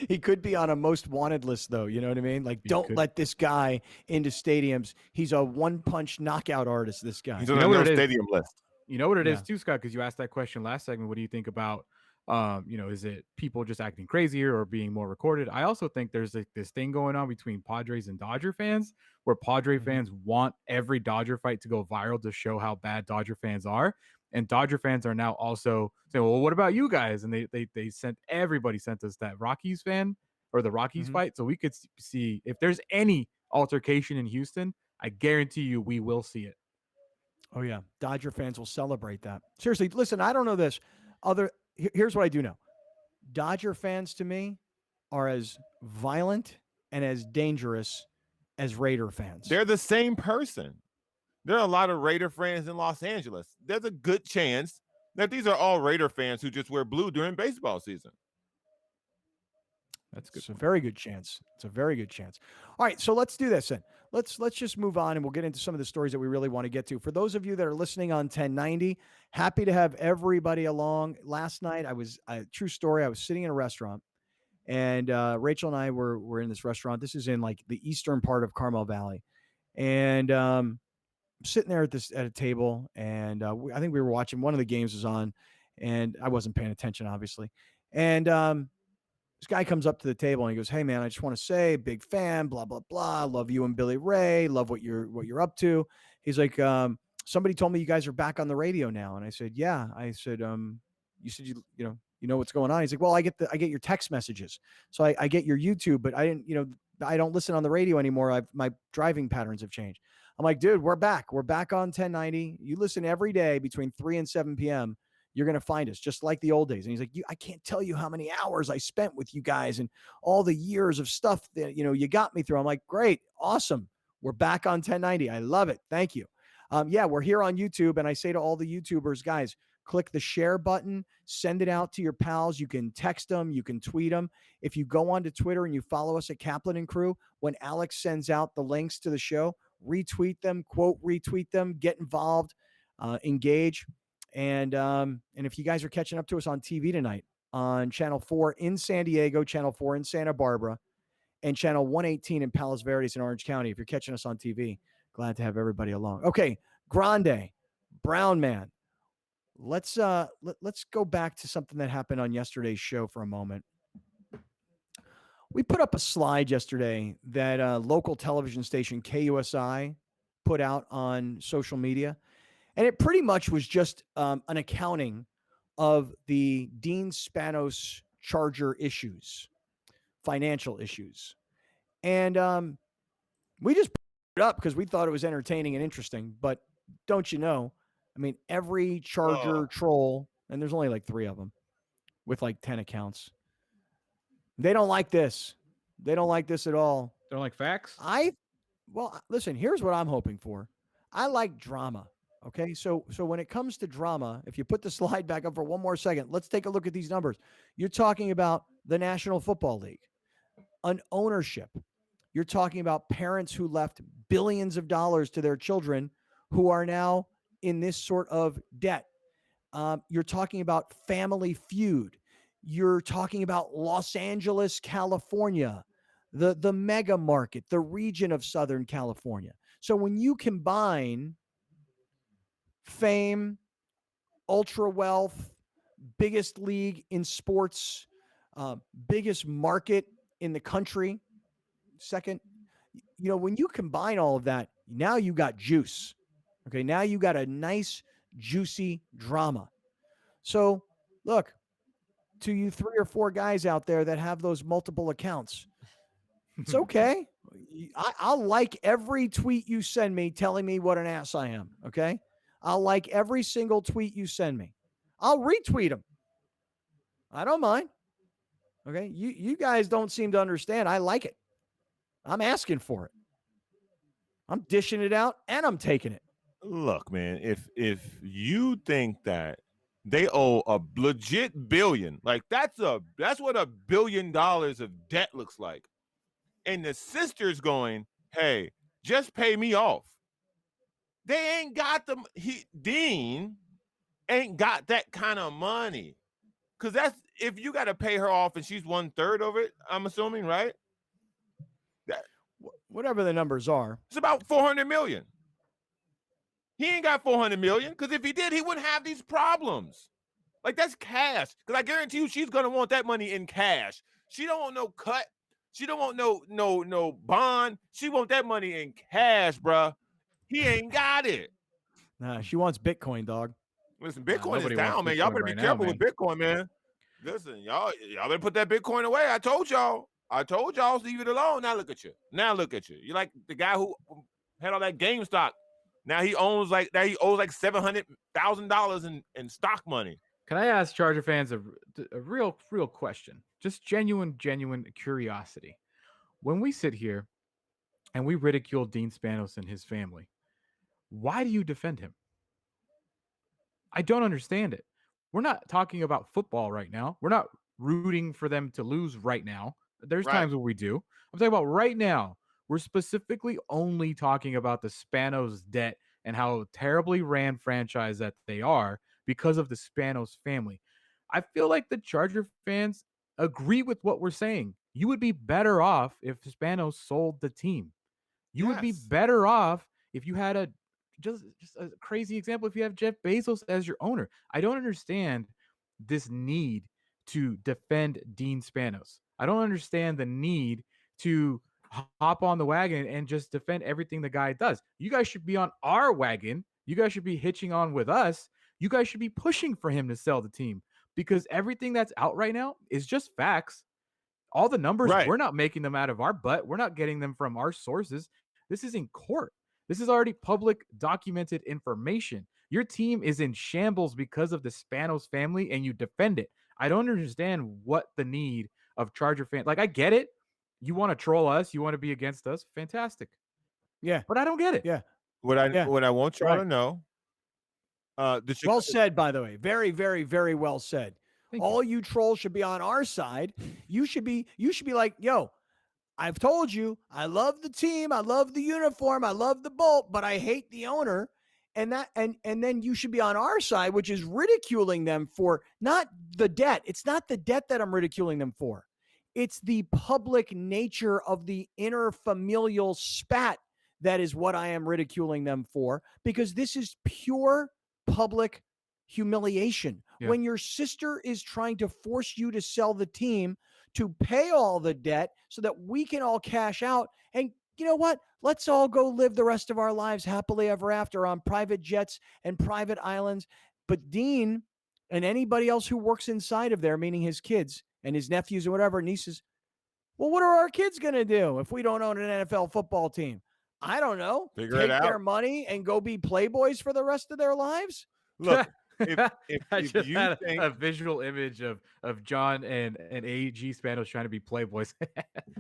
He could be on a most wanted list, though. You know what I mean? Like, don't could. let this guy into stadiums. He's a one-punch knockout artist, this guy. He's on a no stadium list. You know what it is Yeah. too, Scott, because you asked that question last segment. What do you think about, is it people just acting crazier or being more recorded? I also think there's like this thing going on between Padres and Dodger fans where Padre fans want every Dodger fight to go viral to show how bad Dodger fans are. And Dodger fans are now also saying, well, what about you guys? And they sent us that Rockies fan or the Rockies fight. So we could see if there's any altercation in Houston, I guarantee you we will see it. Oh, yeah. Dodger fans will celebrate that. Seriously, listen, I don't know this. Here's what I do know. Dodger fans, to me, are as violent and as dangerous as Raider fans. They're the same person. There are a lot of Raider fans in Los Angeles. There's a good chance that these are all Raider fans who just wear blue during baseball season. That's good. It's a very good chance. It's a very good chance. All right, so let's do this then. Let's just move on, and we'll get into some of the stories that we really want to get to. For those of you that are listening on 1090, happy to have everybody along. Last night, true story, I was sitting in a restaurant, and Rachel and I were in this restaurant. This is in like the eastern part of Carmel Valley, and sitting there at a table, and I think we were watching one of the games was on, and I wasn't paying attention, obviously, and this guy comes up to the table and he goes, "Hey man, I just want to say, big fan, blah, blah, blah. Love you and Billy Ray. Love what you're up to." He's like, "Somebody told me you guys are back on the radio now." And I said, "Yeah." I said, "You said you know what's going on?" He's like, "Well, I get your text messages. So I get your YouTube, but I didn't, I don't listen on the radio anymore. My driving patterns have changed." I'm like, "Dude, we're back. We're back on 1090. You listen every day between 3 and 7 p.m. You're going to find us just like the old days." And he's like, "I can't tell you how many hours I spent with you guys and all the years of stuff that, you got me through." I'm like, "Great. Awesome. We're back on 1090. I love it. Thank you." Yeah, we're here on YouTube. And I say to all the YouTubers, guys, click the share button, send it out to your pals. You can text them. You can tweet them. If you go onto Twitter and you follow us at Kaplan and Crew, when Alex sends out the links to the show, retweet them, quote, retweet them, get involved, engage. And if you guys are catching up to us on TV tonight on Channel 4 in San Diego, Channel 4 in Santa Barbara, and Channel 118 in Palos Verdes in Orange County, if you're catching us on TV, glad to have everybody along. Okay, Grande, Brown Man. Let's go back to something that happened on yesterday's show for a moment. We put up a slide yesterday that a local television station, KUSI, put out on social media. And it pretty much was just an accounting of the Dean Spanos Charger issues, financial issues. And we just put it up because we thought it was entertaining and interesting. But don't you know, I mean, every Charger troll, and there's only like 3 of them with like 10 accounts, they don't like this. They don't like this at all. They don't like facts? Well, listen, here's what I'm hoping for. I like drama. Okay. So when it comes to drama, if you put the slide back up for one more second, let's take a look at these numbers. You're talking about the National Football League, an ownership. You're talking about parents who left billions of dollars to their children who are now in this sort of debt. You're talking about Family Feud. You're talking about Los Angeles, California, the mega market, the region of Southern California. So when you combine fame, ultra wealth, biggest league in sports, biggest market in the country, second, when you combine all of that, now you got juice. Okay, now you got a nice, juicy drama. So look, to you 3 or 4 guys out there that have those multiple accounts, it's okay. I'll like every tweet you send me telling me what an ass I am, okay? I'll like every single tweet you send me. I'll retweet them. I don't mind. Okay? You guys don't seem to understand. I like it. I'm asking for it. I'm dishing it out and I'm taking it. Look, man, if you think that they owe a legit billion, like that's what $1 billion of debt looks like. And the sister's going, hey, just pay me off. They ain't got them. Dean ain't got that kind of money. Because that's if you got to pay her off and she's 1/3 of it, I'm assuming, right? Whatever the numbers are. It's about $400 million. He ain't got $400 million because if he did, he wouldn't have these problems. Like, that's cash. Because I guarantee you she's going to want that money in cash. She don't want no cut. She don't want no bond. She want that money in cash, bruh. He ain't got it. Nah, she wants Bitcoin, dog. Listen, Bitcoin is down, man. Y'all better be careful with Bitcoin, man. Listen, y'all better put that Bitcoin away. I told y'all, leave it alone. Now look at you. You're like the guy who had all that GameStop. Now he owes like $700,000 in stock money. Can I ask Charger fans a real question? Just genuine curiosity. When we sit here and we ridicule Dean Spanos and his family, why do you defend him? I don't understand it. We're not talking about football right now. We're not rooting for them to lose right now. There's times where we do. I'm talking about right now. We're specifically only talking about the Spanos debt and how terribly ran franchise that they are because of the Spanos family. I feel like the Charger fans agree with what we're saying. You would be better off if Spanos sold the team. You would be better off if you had just a crazy example, if you have Jeff Bezos as your owner. I don't understand this need to defend Dean Spanos. I don't understand the need to hop on the wagon and just defend everything the guy does. You guys should be on our wagon. You guys should be hitching on with us. You guys should be pushing for him to sell the team because everything that's out right now is just facts. All the numbers, we're not making them out of our butt. We're not getting them from our sources. This is in court. This is already public documented information. Your team is in shambles because of the Spanos family and you defend it. I don't understand what the need of Charger fans. Like, I get it. You want to troll us. You want to be against us. Fantastic. Yeah. But I don't get it. Yeah. What I want y'all to know. Well said, by the way. Very, very, very well said. All you trolls should be on our side. You should be like, yo, I've told you, I love the team, I love the uniform, I love the bolt, but I hate the owner. And then you should be on our side, which is ridiculing them for not the debt. It's not the debt that I'm ridiculing them for. It's the public nature of the interfamilial spat that is what I am ridiculing them for, because this is pure public humiliation. Yeah. When your sister is trying to force you to sell the team to pay all the debt so that we can all cash out. And you know what? Let's all go live the rest of our lives happily ever after on private jets and private islands. But Dean and anybody else who works inside of there, meaning his kids and his nephews and whatever, nieces, Well, what are our kids going to do if we don't own an NFL football team? I don't know. Figure it Take their out. money and go be playboys for the rest of their lives? Look, I if just you had think a visual image of John and AG Spanos trying to be playboys.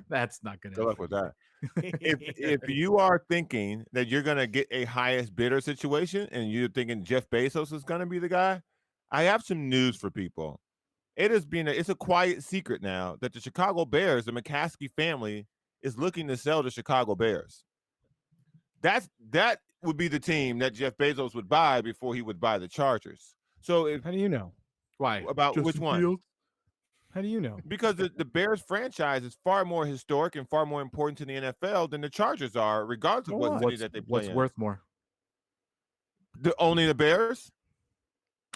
That's not going to good luck with that. if you are thinking that you're going to get a highest bidder situation and you're thinking Jeff Bezos is going to be the guy, I have some news for people. It's a quiet secret now that the Chicago Bears, the McCaskey family, is looking to sell the Chicago Bears. That would be the team that Jeff Bezos would buy before he would buy the Chargers. So how do you know? Why? About Justin which one? Fields? How do you know? Because the Bears franchise is far more historic and far more important to the NFL than the Chargers are, regardless of what city that they play What's in. worth more? Only the Bears?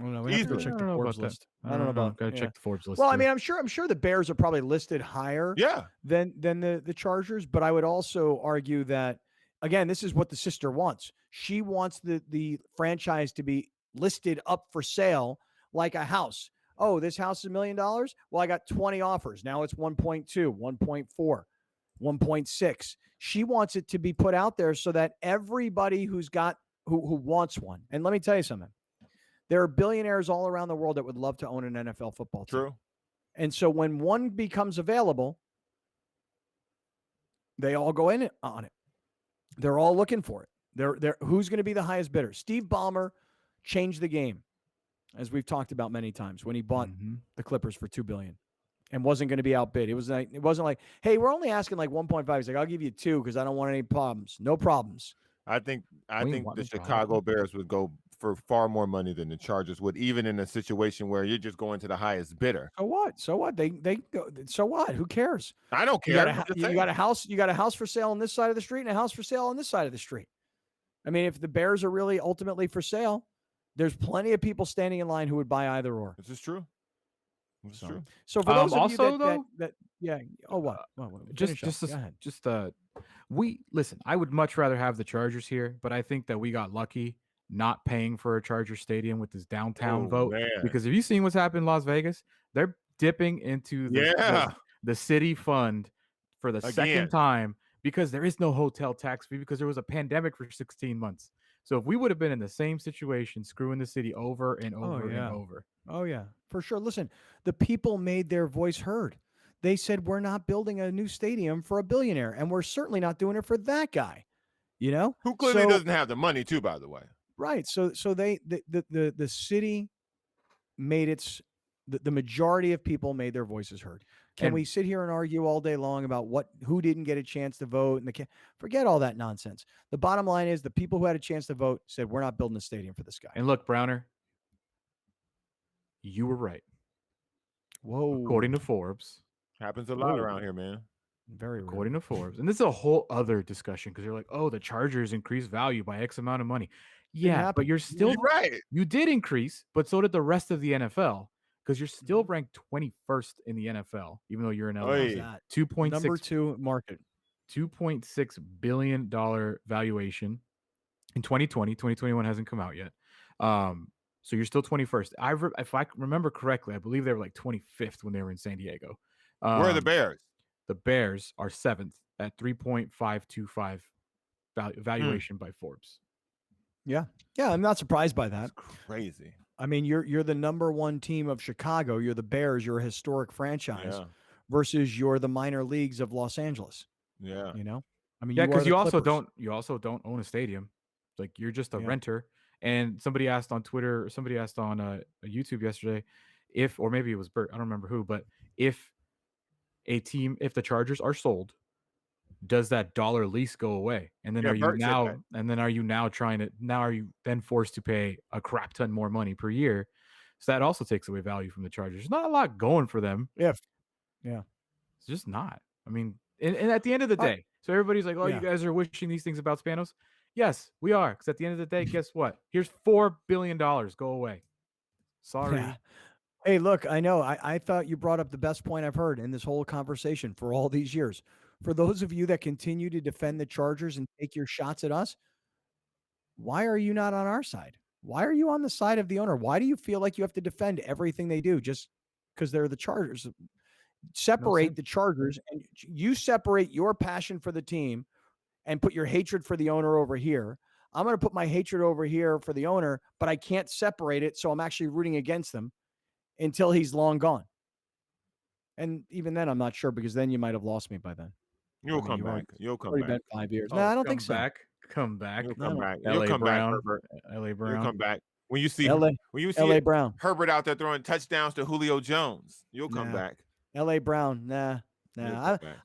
Oh, no, we have to go check the Forbes list. I don't know about Gotta check the Forbes list. Well, I too. mean, I'm sure the Bears are probably listed higher than the Chargers, but I would also argue that, again, this is what the sister wants. She wants the franchise to be listed up for sale like a house. Oh, this house is $1 million? Well, I got 20 offers. Now it's 1.2, 1.4, 1.6. She wants it to be put out there so that everybody who wants one. And let me tell you something. There are billionaires all around the world that would love to own an NFL football team. True. And so when one becomes available, they all go in on it. They're all looking for it. They're who's going to be the highest bidder? Steve Ballmer changed the game, as we've talked about many times, when he bought the Clippers for $2 billion and wasn't going to be outbid. It wasn't like, hey, we're only asking like 1.5. He's like, I'll give you 2 because I don't want any problems. No problems. I think the Chicago Bears would go for far more money than the Chargers would, even in a situation where you're just going to the highest bidder. So what? So what? They go. So what? Who cares? I don't care. You got a house. You got a house for sale on this side of the street and a house for sale on this side of the street. I mean, if the Bears are really ultimately for sale, there's plenty of people standing in line who would buy either or. This is true. This is true. So for those of also, you that yeah. Oh, what? Listen. I would much rather have the Chargers here, but I think that we got lucky not paying for a Charger stadium with this downtown vote. Man. Because have you seen what's happened in Las Vegas? They're dipping into the city fund for the second time because there is no hotel tax fee because there was a pandemic for 16 months. So if we would have been in the same situation, screwing the city over and over and over. Oh, yeah, for sure. Listen, the people made their voice heard. They said, we're not building a new stadium for a billionaire, and we're certainly not doing it for that guy, Who clearly doesn't have the money, too, by the way. Right. So the city made the majority of people made their voices heard. Can we sit here and argue all day long about who didn't get a chance to vote and forget all that nonsense. The bottom line is the people who had a chance to vote said, we're not building a stadium for this guy. And look, Browner, you were right. Whoa. According to Forbes. Happens a lot around here, man. Very rare. According to Forbes. And this is a whole other discussion because you're like, oh, the Chargers increased value by X amount of money. Yeah, but you're still right. You did increase, but so did the rest of the NFL because you're still ranked 21st in the NFL, even though you're in LA. 2.6 number 2 market. $2.6 billion valuation in 2020. 2021 hasn't come out yet. So you're still 21st. If I remember correctly, I believe they were like 25th when they were in San Diego. Where are the Bears? The Bears are 7th at 3.525 valuation by Forbes. Yeah. I'm not surprised by that. That's crazy. I mean, you're the number 1 team of Chicago. You're the Bears. You're a historic franchise versus you're the minor leagues of Los Angeles. Yeah. I mean, because you also don't own a stadium. Like you're just a renter. And somebody asked on Twitter, or somebody asked on YouTube yesterday, or maybe it was Bert, I don't remember who, but if the Chargers are sold, does that dollar lease go away? And then are you then forced to pay a crap ton more money per year? So that also takes away value from the Chargers. There's not a lot going for them. Yeah. It's just not. I mean, and at the end of the day, so everybody's like, oh, you guys are wishing these things about Spanos. Yes, we are. Because at the end of the day, guess what? Here's $4 billion. Go away. Sorry. Yeah. Hey, look, I know. I thought you brought up the best point I've heard in this whole conversation for all these years. For those of you that continue to defend the Chargers and take your shots at us, why are you not on our side? Why are you on the side of the owner? Why do you feel like you have to defend everything they do just because they're the Chargers? separate the Chargers, and you separate your passion for the team and put your hatred for the owner over here. I'm going to put my hatred over here for the owner, but I can't separate it. So I'm actually rooting against them until he's long gone. And even then, I'm not sure, because then you might have lost me by then. You'll come back. You'll come already back. been 5 years. No, I don't think so. Come back. You'll come back. LA You'll come Brown. back, Herbert. LA Brown. You'll come back. When you see LA Brown. Herbert out there throwing touchdowns to Julio Jones, you'll come back. LA Brown. Nah.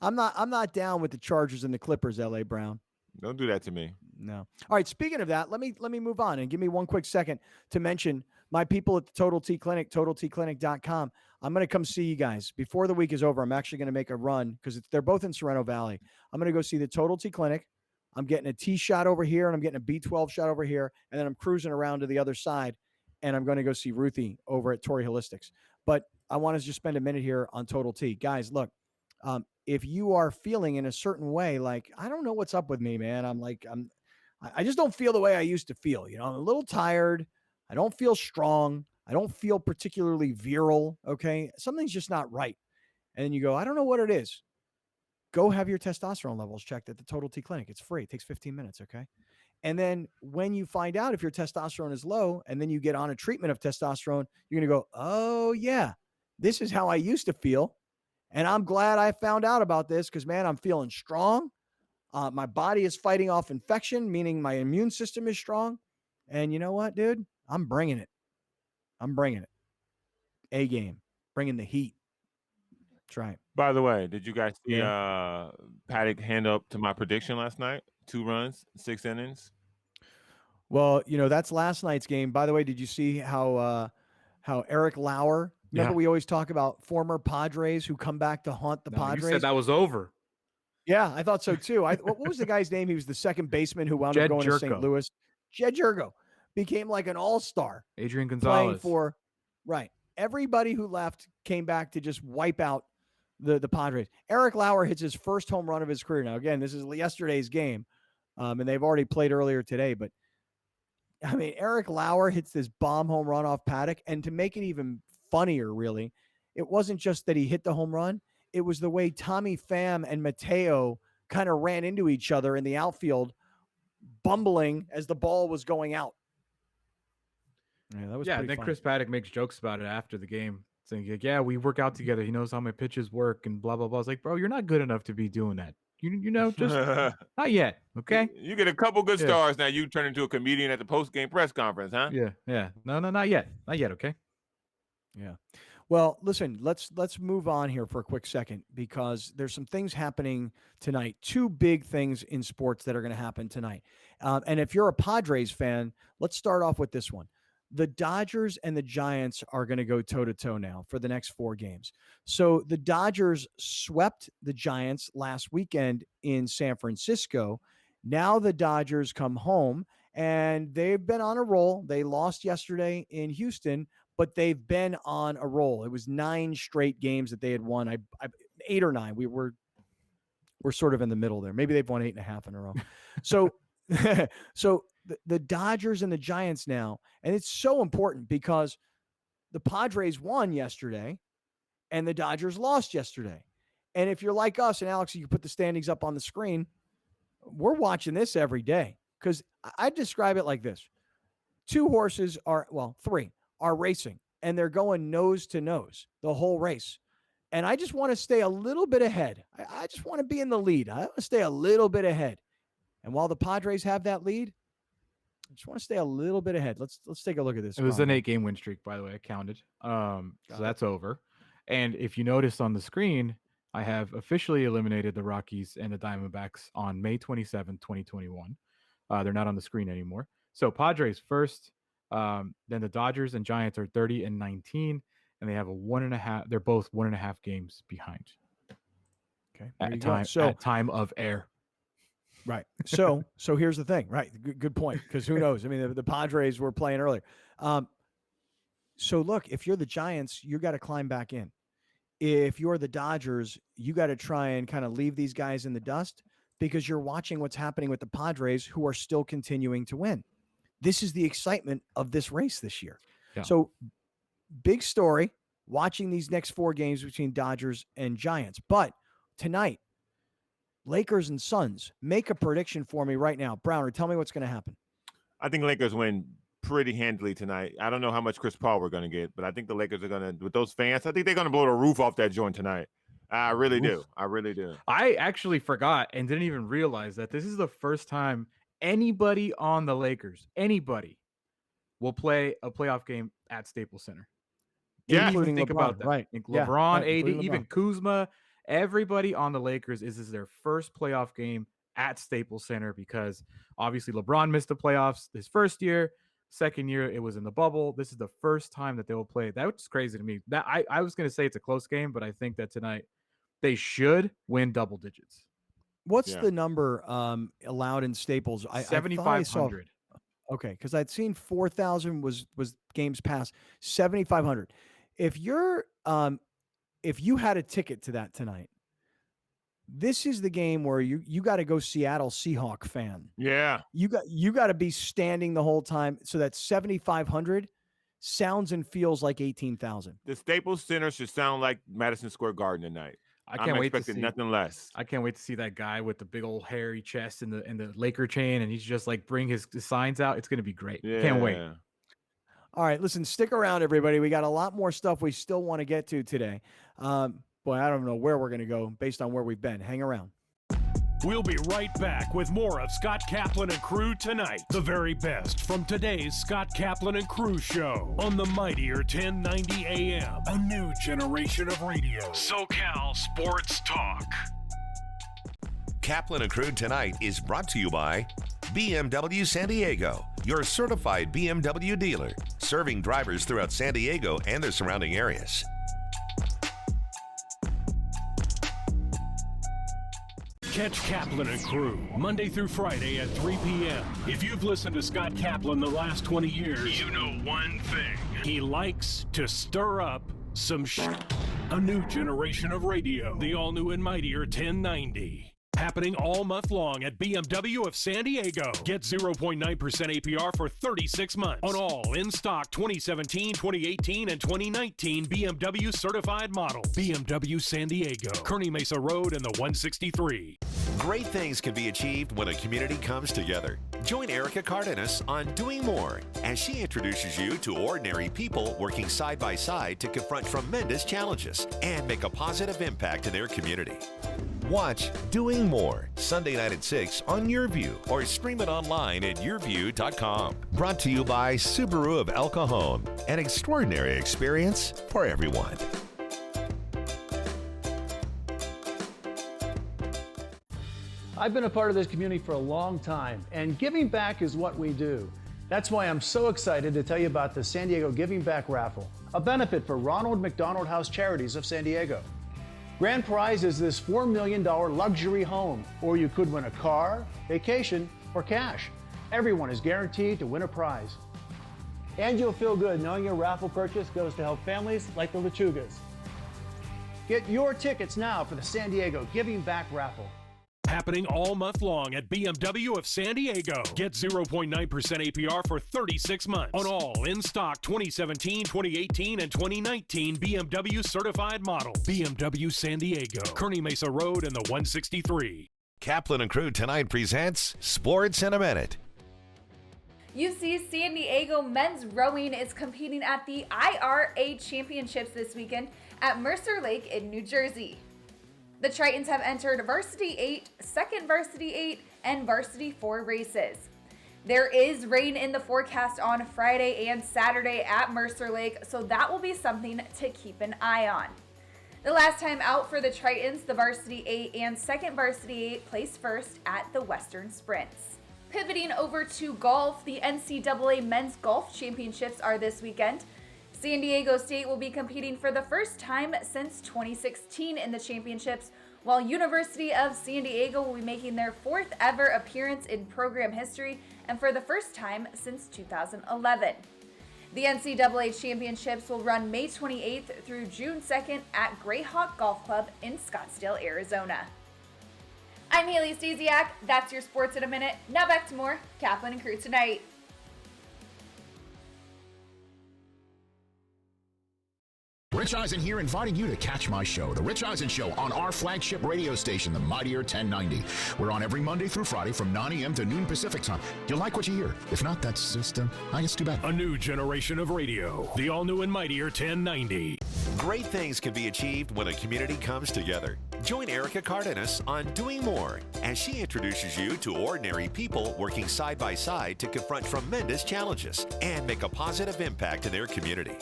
I'm not down with the Chargers and the Clippers, LA Brown. Don't do that to me. No. All right. Speaking of that, let me move on and give me one quick second to mention my people at the Total T Clinic, TotalTClinic.com. I'm going to come see you guys before the week is over. I'm actually going to make a run because they're both in Sorrento Valley. I'm going to go see the Total T Clinic. I'm getting a T shot over here, and I'm getting a B12 shot over here, and then I'm cruising around to the other side, and I'm going to go see Ruthie over at Torrey Holistics. But I want to just spend a minute here on Total T. Guys, look, if you are feeling in a certain way, like, I don't know what's up with me, man. I just don't feel the way I used to feel. You know, I'm a little tired. I don't feel strong. I don't feel particularly virile. Okay. Something's just not right. And then you go, I don't know what it is. Go have your testosterone levels checked at the Total T Clinic. It's free. It takes 15 minutes. Okay. And then when you find out if your testosterone is low, and then you get on a treatment of testosterone, you're going to go, oh yeah, this is how I used to feel. And I'm glad I found out about this, because, man, I'm feeling strong. My body is fighting off infection, meaning my immune system is strong. And you know what, dude? I'm bringing it. A game. Bringing the heat. That's right. By the way, did you guys see Paddock hand up to my prediction last night? 2 runs, 6 innings. Well, you know, that's last night's game. By the way, did you see how Eric Lauer, remember we always talk about former Padres who come back to haunt the Padres? You said that was over. Yeah, I thought so too. What was the guy's name? He was the second baseman who wound up going to St. Louis. Jed Jergo became like an all-star. Adrian Gonzalez. Everybody who left came back to just wipe out the Padres. Eric Lauer hits his first home run of his career. Now, again, this is yesterday's game, and they've already played earlier today. But, I mean, Eric Lauer hits this bomb home run off Paddock. And to make it even funnier, really, it wasn't just that he hit the home run. It was the way Tommy Pham and Mateo kind of ran into each other in the outfield, bumbling as the ball was going out. Yeah, that was and then fun. Chris Paddock makes jokes about it after the game, saying, like, yeah, we work out together. He knows how my pitches work and blah, blah, blah. I was like, bro, you're not good enough to be doing that. You know, just not yet, okay? You get a couple good stars, now you turn into a comedian at the post-game press conference, huh? Yeah. No, not yet. Not yet, okay? Yeah. Well, listen, let's move on here for a quick second, because there's some things happening tonight. 2 big things in sports that are going to happen tonight. And if you're a Padres fan, let's start off with this one. The Dodgers and the Giants are going to go toe-to-toe now for the next 4 games. So the Dodgers swept the Giants last weekend in San Francisco. Now the Dodgers come home, and they've been on a roll. They lost yesterday in Houston, but they've been on a roll. It was 9 straight games that they had won. 8 or 9. We're sort of in the middle there. Maybe they've won 8.5 in a row. So, so the Dodgers and the Giants now, and it's so important because the Padres won yesterday and the Dodgers lost yesterday. And if you're like us, and Alex, you put the standings up on the screen, we're watching this every day, because I describe it like this. 3 are racing, and they're going nose to nose the whole race. And I just want to stay a little bit ahead. I just want to be in the lead. I want to stay a little bit ahead. And while the Padres have that lead, I just want to stay a little bit ahead. Let's take a look at this. It was an 8-game win streak, by the way. I counted. So that's over. And if you notice on the screen, I have officially eliminated the Rockies and the Diamondbacks on May 27, 2021. They're not on the screen anymore. So Padres first. Then the Dodgers and Giants are 30 and 19, and they have a 1.5. They're both 1.5 games behind. Okay. At time of air. Right. So here's the thing. Right. Good point. Because who knows? I mean, the Padres were playing earlier. So look, if you're the Giants, you got to climb back in. If you're the Dodgers, you got to try and kind of leave these guys in the dust, because you're watching what's happening with the Padres, who are still continuing to win. This is the excitement of this race this year. Yeah. So big story watching these next 4 games between Dodgers and Giants. But tonight, Lakers and Suns. Make a prediction for me right now. Browner, tell me what's going to happen. I think Lakers win pretty handily tonight. I don't know how much Chris Paul we're going to get, but I think the Lakers are going to, with those fans, I think they're going to blow the roof off that joint tonight. I really do. I really do. I actually forgot and didn't even realize that this is the first time anybody on the Lakers, anybody, will play a playoff game at Staples Center. Yeah, including think LeBron, about that. right. LeBron, right, AD, including even Kuzma, everybody on the Lakers, this is their first playoff game at Staples Center because obviously LeBron missed the playoffs his first year. Second year, it was in the bubble. This is the first time that they will play. That's crazy to me. That I was going to say it's a close game, but I think that tonight they should win double digits. What's the number allowed in Staples? 7,500. Okay, because I'd seen 4,000 was games past 7,500. If you're if you had a ticket to that tonight, this is the game where you got to go Seattle Seahawk fan. Yeah, you got to be standing the whole time. So that 7,500 sounds and feels like 18,000. The Staples Center should sound like Madison Square Garden tonight. I can't wait to see nothing less. I can't wait to see that guy with the big old hairy chest and the Laker chain, and he's just like bring his signs out. It's gonna be great. Yeah. Can't wait. All right, listen, stick around, everybody. We got a lot more stuff we still want to get to today. Boy, I don't know where we're gonna go based on where we've been. Hang around. We'll be right back with more of Scott Kaplan and Crew tonight. The very best from today's Scott Kaplan and Crew show on the mightier 1090 AM. A new generation of radio. SoCal Sports Talk. Kaplan and Crew tonight is brought to you by BMW San Diego, your certified BMW dealer, serving drivers throughout San Diego and the surrounding areas. Catch Kaplan and Crew Monday through Friday at 3 p.m. If you've listened to Scott Kaplan the last 20 years, you know one thing. He likes to stir up some A new generation of radio. The all-new and mightier 1090. Happening all month long at BMW of San Diego. Get 0.9% APR for 36 months on all in-stock 2017, 2018, and 2019 BMW certified models. BMW San Diego, Kearney Mesa Road and the 163. Great things can be achieved when a community comes together. Join Erica Cardenas on Doing More as she introduces you to ordinary people working side by side to confront tremendous challenges and make a positive impact in their community. Watch Doing More Sunday night at 6 on YourView or stream it online at yourview.com. Brought to you by Subaru of El Cajon, an extraordinary experience for everyone. I've been a part of this community for a long time, and giving back is what we do. That's why I'm so excited to tell you about the San Diego Giving Back Raffle, a benefit for Ronald McDonald House Charities of San Diego. Grand prize is this $4 million luxury home, or you could win a car, vacation, or cash. Everyone is guaranteed to win a prize. And you'll feel good knowing your raffle purchase goes to help families like the Lechugas. Get your tickets now for the San Diego Giving Back Raffle. Happening all month long at BMW of San Diego. Get 0.9% APR for 36 months on all in-stock 2017, 2018, and 2019 BMW certified models. BMW San Diego, Kearney Mesa Road and the 163. Kaplan and Crew tonight presents Sports in a Minute. UC San Diego men's rowing is competing at the IRA Championships this weekend at Mercer Lake in New Jersey. The Tritons have entered Varsity 8, Second Varsity 8, and Varsity 4 races. There is rain in the forecast on Friday and Saturday at Mercer Lake, so that will be something to keep an eye on. The last time out for the Tritons, the Varsity 8 and Second Varsity 8 placed first at the Western Sprints. Pivoting over to golf, the NCAA Men's Golf Championships are this weekend. San Diego State will be competing for the first time since 2016 in the championships, while University of San Diego will be making their fourth ever appearance in program history and for the first time since 2011. The NCAA Championships will run May 28th through June 2nd at Greyhawk Golf Club in Scottsdale, Arizona. I'm Haley Stasiak. That's your Sports in a Minute. Now back to more Kaplan and Crew tonight. Rich Eisen here, inviting you to catch my show, The Rich Eisen Show, on our flagship radio station, the Mightier 1090. We're on every Monday through Friday from 9 a.m. to noon Pacific time. You'll like what you hear. If not, that's just, I guess, too bad. A new generation of radio. The all-new and Mightier 1090. Great things can be achieved when a community comes together. Join Erica Cardenas on Doing More as she introduces you to ordinary people working side by side to confront tremendous challenges and make a positive impact in their community.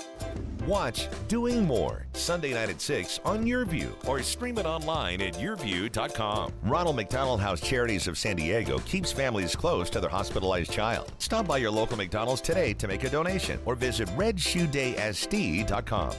Watch Doing More Sunday night at 6 on YourView or stream it online at yourview.com. Ronald McDonald House Charities of San Diego keeps families close to their hospitalized child. Stop by your local McDonald's today to make a donation or visit redshoedaysd.com.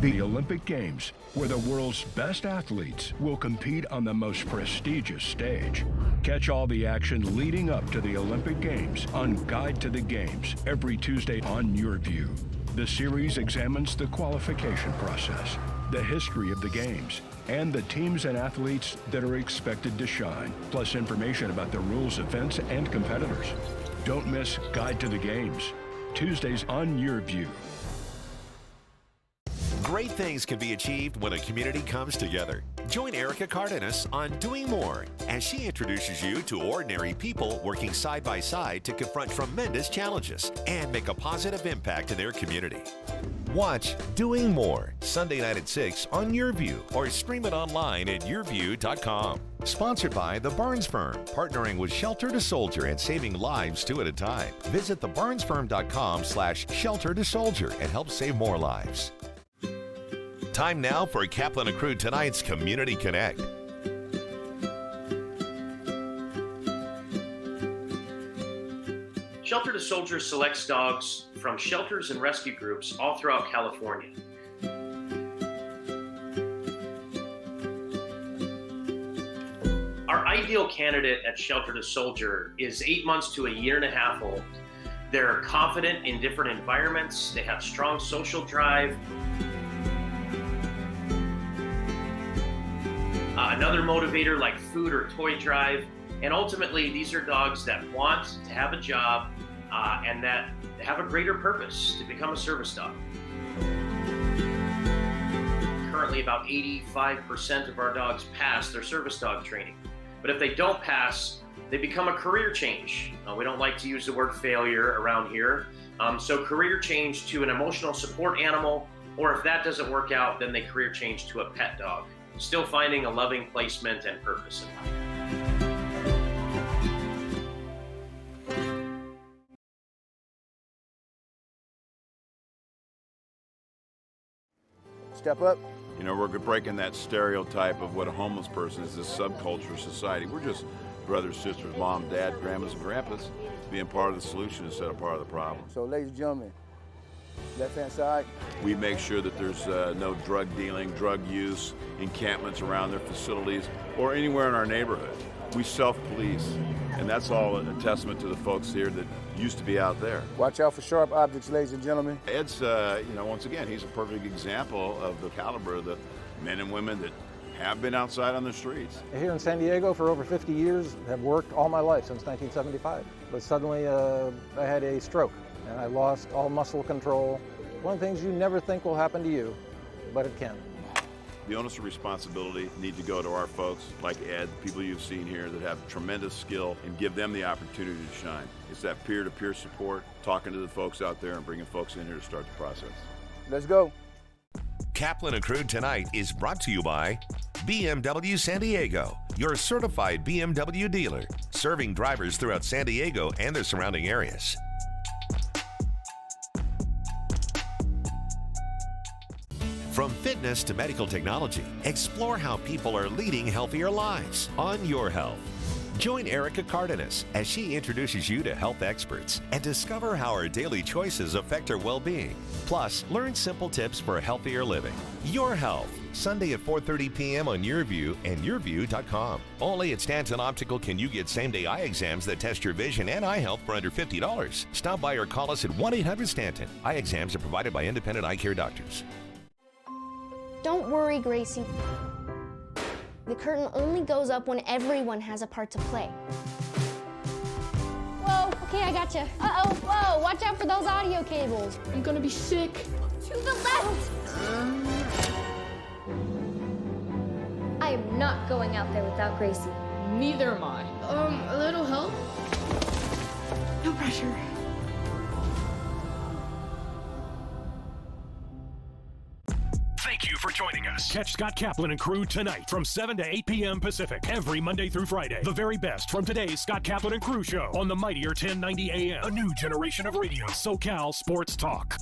The Olympic Games, where the world's best athletes will compete on the most prestigious stage. Catch all the action leading up to the Olympic Games on Guide to the Games every Tuesday on YourView. The series examines the qualification process, the history of the Games, and the teams and athletes that are expected to shine, plus information about the rules, events, and competitors. Don't miss Guide to the Games, Tuesdays on YourView. Great things can be achieved when a community comes together. Join Erica Cardenas on Doing More as she introduces you to ordinary people working side by side to confront tremendous challenges and make a positive impact in their community. Watch Doing More Sunday night at 6 on YourView or stream it online at yourview.com. Sponsored by The Barnes Firm, partnering with Shelter to Soldier and saving lives 2 at a time. Visit thebarnesfirm.com/shelter to soldier and help save more lives. Time now for Kaplan and Crew tonight's Community Connect. Shelter to Soldier selects dogs from shelters and rescue groups all throughout California. Our ideal candidate at Shelter to Soldier is 8 months to a year and a half old. They're confident in different environments. They have strong social drive. Another motivator like food or toy drive. And ultimately, these are dogs that want to have a job and that have a greater purpose to become a service dog. Currently, about 85% of our dogs pass their service dog training. But if they don't pass, they become a career change. We don't like to use the word failure around here. So career change to an emotional support animal, or if that doesn't work out, then they career change to a pet dog. Still finding a loving placement and purpose in life. Step up. You know, we're breaking that stereotype of what a homeless person is, this subculture of society. We're just brothers, sisters, mom, dad, grandmas, and grandpas, being part of the solution instead of part of the problem. So, ladies and gentlemen, left-hand side. We make sure that there's no drug dealing, drug use, encampments around their facilities, or anywhere in our neighborhood. We self-police, and that's all a testament to the folks here that used to be out there. Watch out for sharp objects, ladies and gentlemen. Ed's, once again, he's a perfect example of the caliber of the men and women that have been outside on the streets. Here in San Diego for over 50 years, have worked all my life since 1975. But suddenly I had a stroke and I lost all muscle control. One of the things you never think will happen to you, but it can. The onus of responsibility need to go to our folks like Ed, people you've seen here that have tremendous skill, and give them the opportunity to shine. It's that peer-to-peer support, talking to the folks out there and bringing folks in here to start the process. Let's go. Kaplan and Crew tonight is brought to you by BMW San Diego, your certified BMW dealer, serving drivers throughout San Diego and the surrounding areas. From fitness to medical technology, explore how people are leading healthier lives on Your Health. Join Erica Cardenas as she introduces you to health experts and discover how our daily choices affect our well-being. Plus, learn simple tips for healthier living. Your Health, Sunday at 4:30 p.m. on YourView and yourview.com. Only at Stanton Optical can you get same-day eye exams that test your vision and eye health for under $50. Stop by or call us at 1-800-STANTON. Eye exams are provided by independent eye care doctors. Don't worry, Gracie. The curtain only goes up when everyone has a part to play. Whoa, okay, I gotcha. Uh-oh, whoa, watch out for those audio cables. I'm gonna be sick. To the left! I am not going out there without Gracie. Neither am I. A little help? No pressure. Thank you for joining us. Catch Scott Kaplan and crew tonight from 7 to 8 p.m. Pacific every Monday through Friday. The very best from today's Scott Kaplan and crew show on the mightier 1090 AM. A new generation of radio, SoCal Sports Talk.